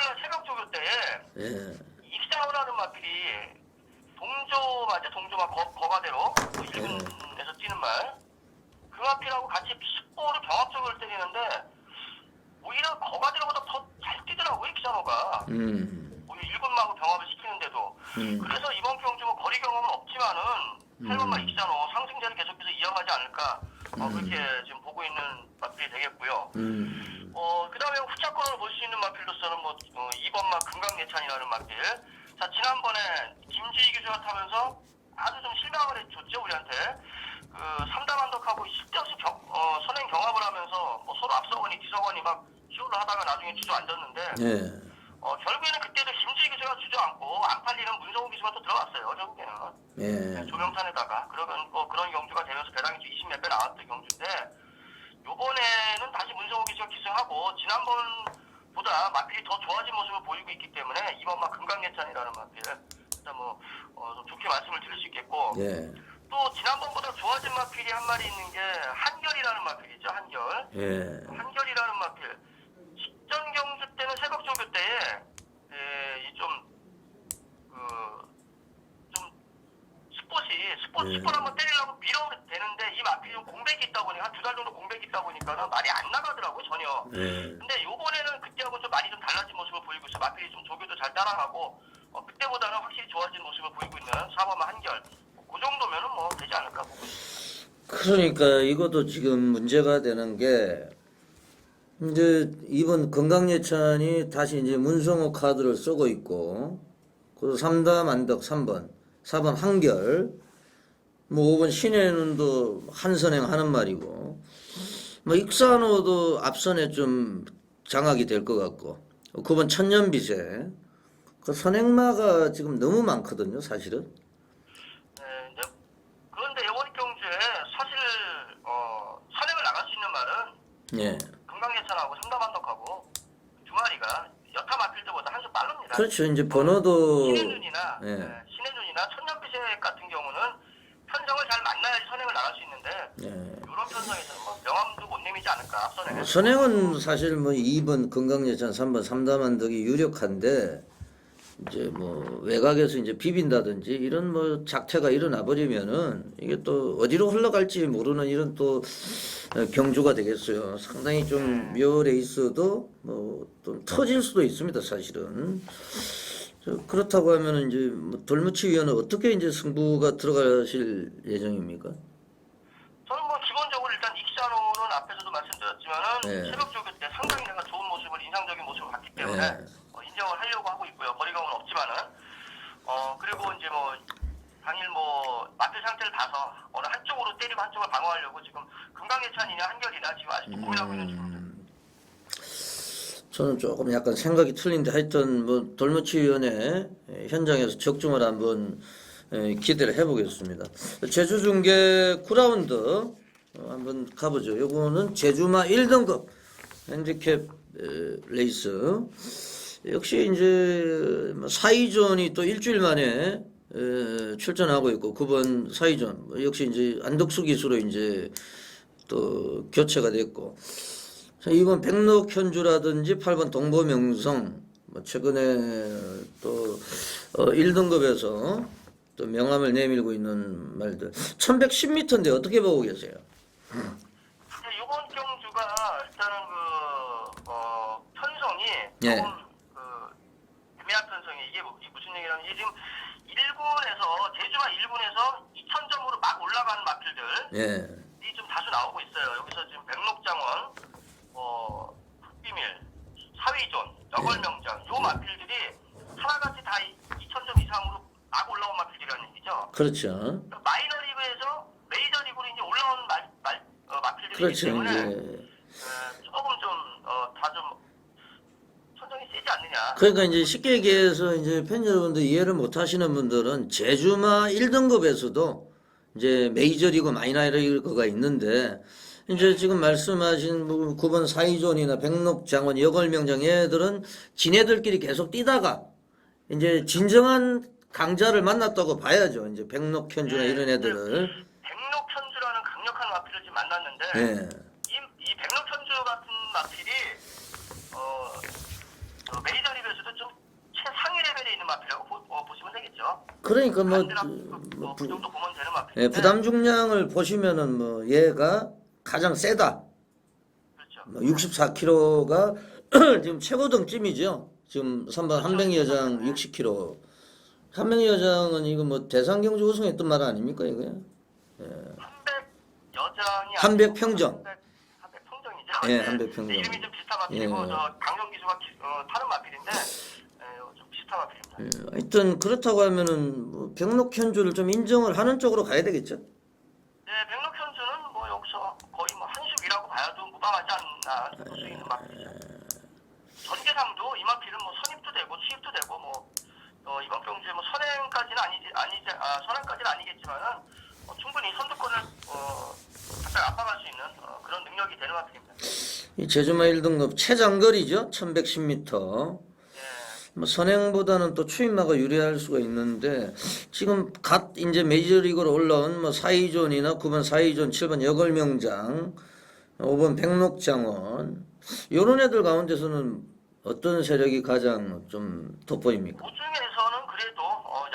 날 새벽 조교 때에 익산호라는 마필이 동조마 거가대로 일군에서 뛰는 말 그 마필하고 같이 10보를 병합적으로 때리는데 오히려 거가대로보다 더 잘 뛰더라고요 익산호가. 오히려 일군마하고 병합을 시키는데도 그래서 이번 경주 뭐 거리 경험은 없지만은 8번마 익산호 상승세를 계속해서 이어가지 않을까 그렇게 지금 보고 있는 마필이 되겠고요. 그 다음에 후차권을 볼 수 있는 마필로서는 2번마 금강예찬이라는 마필. 자, 지난번에 김지희 기수가 타면서 아주 좀 실망을 해줬죠, 우리한테. 그, 삼다만덕하고 실데없이 선행 경합을 하면서 서로 앞서거니 뒤서거니 막 쇼를 하다가 나중에 주저앉았는데, 결국에는 그때도 김지희 기수가 주저앉고 안 팔리는 문성우 기수가 또 들어갔어요, 결국에는. 조명탄에다가. 그러면 그런 경주가 되면서 배당이 20몇 배 나왔던 경주인데, 요번에는 다시 문성우 기수가 기승하고, 지난번보다 마필이 더 좋아진 모습을 보이고 있기 때문에, 이번 금강예찬이라는 마필, 일단 좀 좋게 말씀을 드릴 수 있겠고, 또 지난번보다 좋아진 마필이 한 마리 있는 게, 한결이라는 마필이죠, 한결. 한결이라는 마필. 직전 경주 때는 새벽 조교 때에, 스포를 한번 때리려고 밀어대는데 이 마필이 좀 공백이 있다 보니까 한 2달 정도 공백이 있다 보니까는 말이 안 나가더라고요 전혀. 근데 요번에는 그때하고 좀 많이 좀 달라진 모습을 보이고 있어. 마필이 좀 조교도 잘 따라가고 그때보다는 확실히 좋아진 모습을 보이고 있는 4번마 한결. 그 정도면은 뭐 되지 않을까 보고 있습니다. 그러니까 이것도 지금 문제가 되는 게 이제 이번 건강예찬이 다시 이제 문성호 카드를 쓰고 있고 그 3다 만덕 3번 4번 한결 뭐 5번 신혜는도 한선행 하는 말이고 뭐 익산호도 앞선에 좀 장악이 될 것 같고 9번 천년비세 그 선행마가 지금 너무 많거든요 사실은. 그런데 이번 경주에 사실 선행을 나갈 수 있는 말은 금강예찬하고 삼다만덕하고 두 마리가 여타 마필들보다 한 수 빠릅니다. 그렇죠. 이제 번호도 신해눈이나 천년비세 같은 경우는 편성을 잘 만나야지 선행을 나갈 수 있는데 이런 편성에서는 명함도 못 내미지 않을까 앞선행은. 선행은 사실 뭐 2번 건강예찬 3번 삼다만덕이 유력한데 이제 뭐 외곽에서 이제 비빈다든지 이런 뭐 작태가 일어나 버리면은 이게 또 어디로 흘러갈지 모르는 이런 또 경주가 되겠어요. 상당히 좀 묘 레이스도 뭐 좀 터질 수도 있습니다. 사실은. 그렇다고 하면은 이제 뭐 돌무치 위원은 어떻게 이제 승부가 들어가실 예정입니까? 저는 뭐 기본적으로 일단 익산호는 앞에서도 말씀드렸지만은 새벽 조교 때 상당히 내가 좋은 모습을 인상적인 모습을 봤기 때문에 인정을 하려고 하고 있고요. 거리감은 없지만은 그리고 이제 뭐 당일 뭐 마필 상태를 봐서 어느 한쪽으로 때리고 한쪽을 방어하려고 지금 금강예찬이냐 한결이나 지금 아직도 고민하고 있는 중입니다. 저는 조금 약간 생각이 틀린데 하여튼 뭐 돌무치위원회 현장에서 적중을 한번 기대를 해보겠습니다. 제주 중계 9라운드 한번 가보죠. 요거는 제주마 1등급 핸디캡 레이스. 역시 이제 4위전이 또 일주일 만에 출전하고 있고 9번 4위전 역시 이제 안덕수 기수로 이제 또 교체가 됐고. 자, 이번 백록현주라든지 8번 동보명성 뭐 최근에 또 1등급에서 또 명함을 내밀고 있는 말들 1110m인데 어떻게 보고 계세요? 이번 경주가 일단은 편성이 예. 조금 애매한 편성이 이게 무슨 얘기냐면 이게 지금 1군에서 제주마 1군에서 2000점으로 막 올라가는 마필들 예. 이 좀 다수 나오고 있어요. 여기서 지금 백록장원, 흑비밀, 사위존, 여걸명장 요 마필들이 하나같이 다 2000점 이상으로 막 올라온 마필들이라는 얘기죠. 그렇죠. 마이너리그에서 메이저리그로 이제 올라온 마필들이기 그렇죠. 때문에 이제 조금 좀 다 좀 선정이 세지 않느냐. 그러니까 이제 쉽게 얘기해서 이제 팬 여러분들 이해를 못 하시는 분들은 제주마 1등급에서도 이제 메이저리그 마이너리그가 있는데 이제 지금 말씀하신 9번 사이존이나 백록장원, 여걸명장 얘들은 지네들끼리 계속 뛰다가 이제 진정한 강자를 만났다고 봐야죠. 이제 백록현주나 이런 애들을. 백록현주라는 강력한 마필을 지금 만났는데 예. 이 백록현주 같은 마필이 메이저리그에서도 좀 최상위 레벨에 있는 마필이라고 보시면 되겠죠. 그러니까 그 정도 보면 되는 마필인데 예, 부담 중량을 보시면은 뭐 얘가 가장 세다. 그렇죠. 64kg가 지금 최고등쯤이죠. 지금 3번 한병희 여장 60kg. 한병희 여장은 이거 뭐 대상경주 우승했던 말 아닙니까 이거? 한백 여장이 한백평정. 한백평정이죠. 예, 한백평정. 이름이 좀 비슷한 마필이고 예. 저 강정기수가 타는 마필인데 좀 비슷한 마필입니다. 예, 하여튼 그렇다고 하면은 뭐 백록현주를 좀 인정을 하는 쪽으로 가야 되겠죠. 네, 백록현주는 뭐 여기서 거의 뭐 한식이라고 봐도 무방하지 않나 볼 수 있는 마필이죠. 전개상도 이 마필은 뭐 선입도 되고 취입도 되고 뭐 이번 경주에 뭐 선행까지는 선행까지는 아니겠지만은 충분히 선두권을 가까이 압박할 수 있는 그런 능력이 되는 마필입니다. 이 제주마 1등급 최장거리죠. 1110m. 뭐 선행보다는 또 추임마가 유리할 수가 있는데 지금 갓 이제 메이저리그로 올라온 뭐 4위존이나 9번 4위존, 7번 여걸명장, 5번 백록장원 이런 애들 가운데서는 어떤 세력이 가장 좀 돋보입니까? 그 중에서는 그래도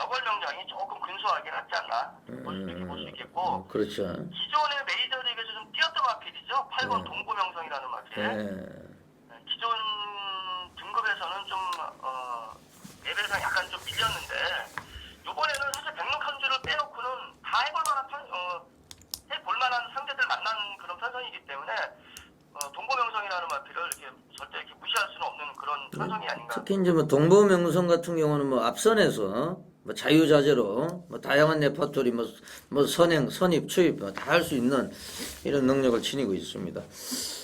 여걸명장이 조금 근소하긴 하지 않나 볼 수 있겠고 그렇죠. 기존의 메이저리그에서 좀 뛰었던 마필이죠. 8번 동고명성이라는 마필. 기존 등급에서는 좀 레벨상 약간 좀 밀렸는데 이번에는 사실 백록현주를 빼놓고는 다 해볼 만한 상대들 만난 그런 편성이기 때문에 동고명성이라는 마필을 이렇게 절대 이렇게 무시할 수는 없는 그런 편성이 아닌가. 특히 이제 뭐 동보명성 같은 경우는 뭐 앞선에서 뭐 자유자재로 뭐 다양한 레퍼토리 뭐 선행, 선입, 추입 다 할 수 있는 이런 능력을 지니고 있습니다.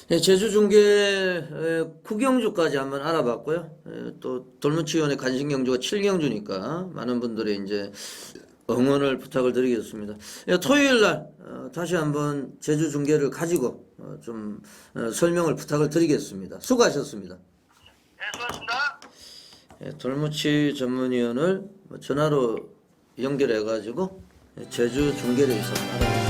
예, 제주 중계 구경주까지 한번 알아봤고요. 또 돌무치위원회 간신경주가 7경주니까 많은 분들의 이제 응원을 부탁을 드리겠습니다. 예, 토요일 날 다시 한번 제주 중계를 가지고 좀 설명을 부탁을 드리겠습니다. 수고하셨습니다. 네, 수고하셨습니다. 예, 돌무치 전문위원을 전화로 연결해가지고 제주 중계를 해서 알아봤습니다.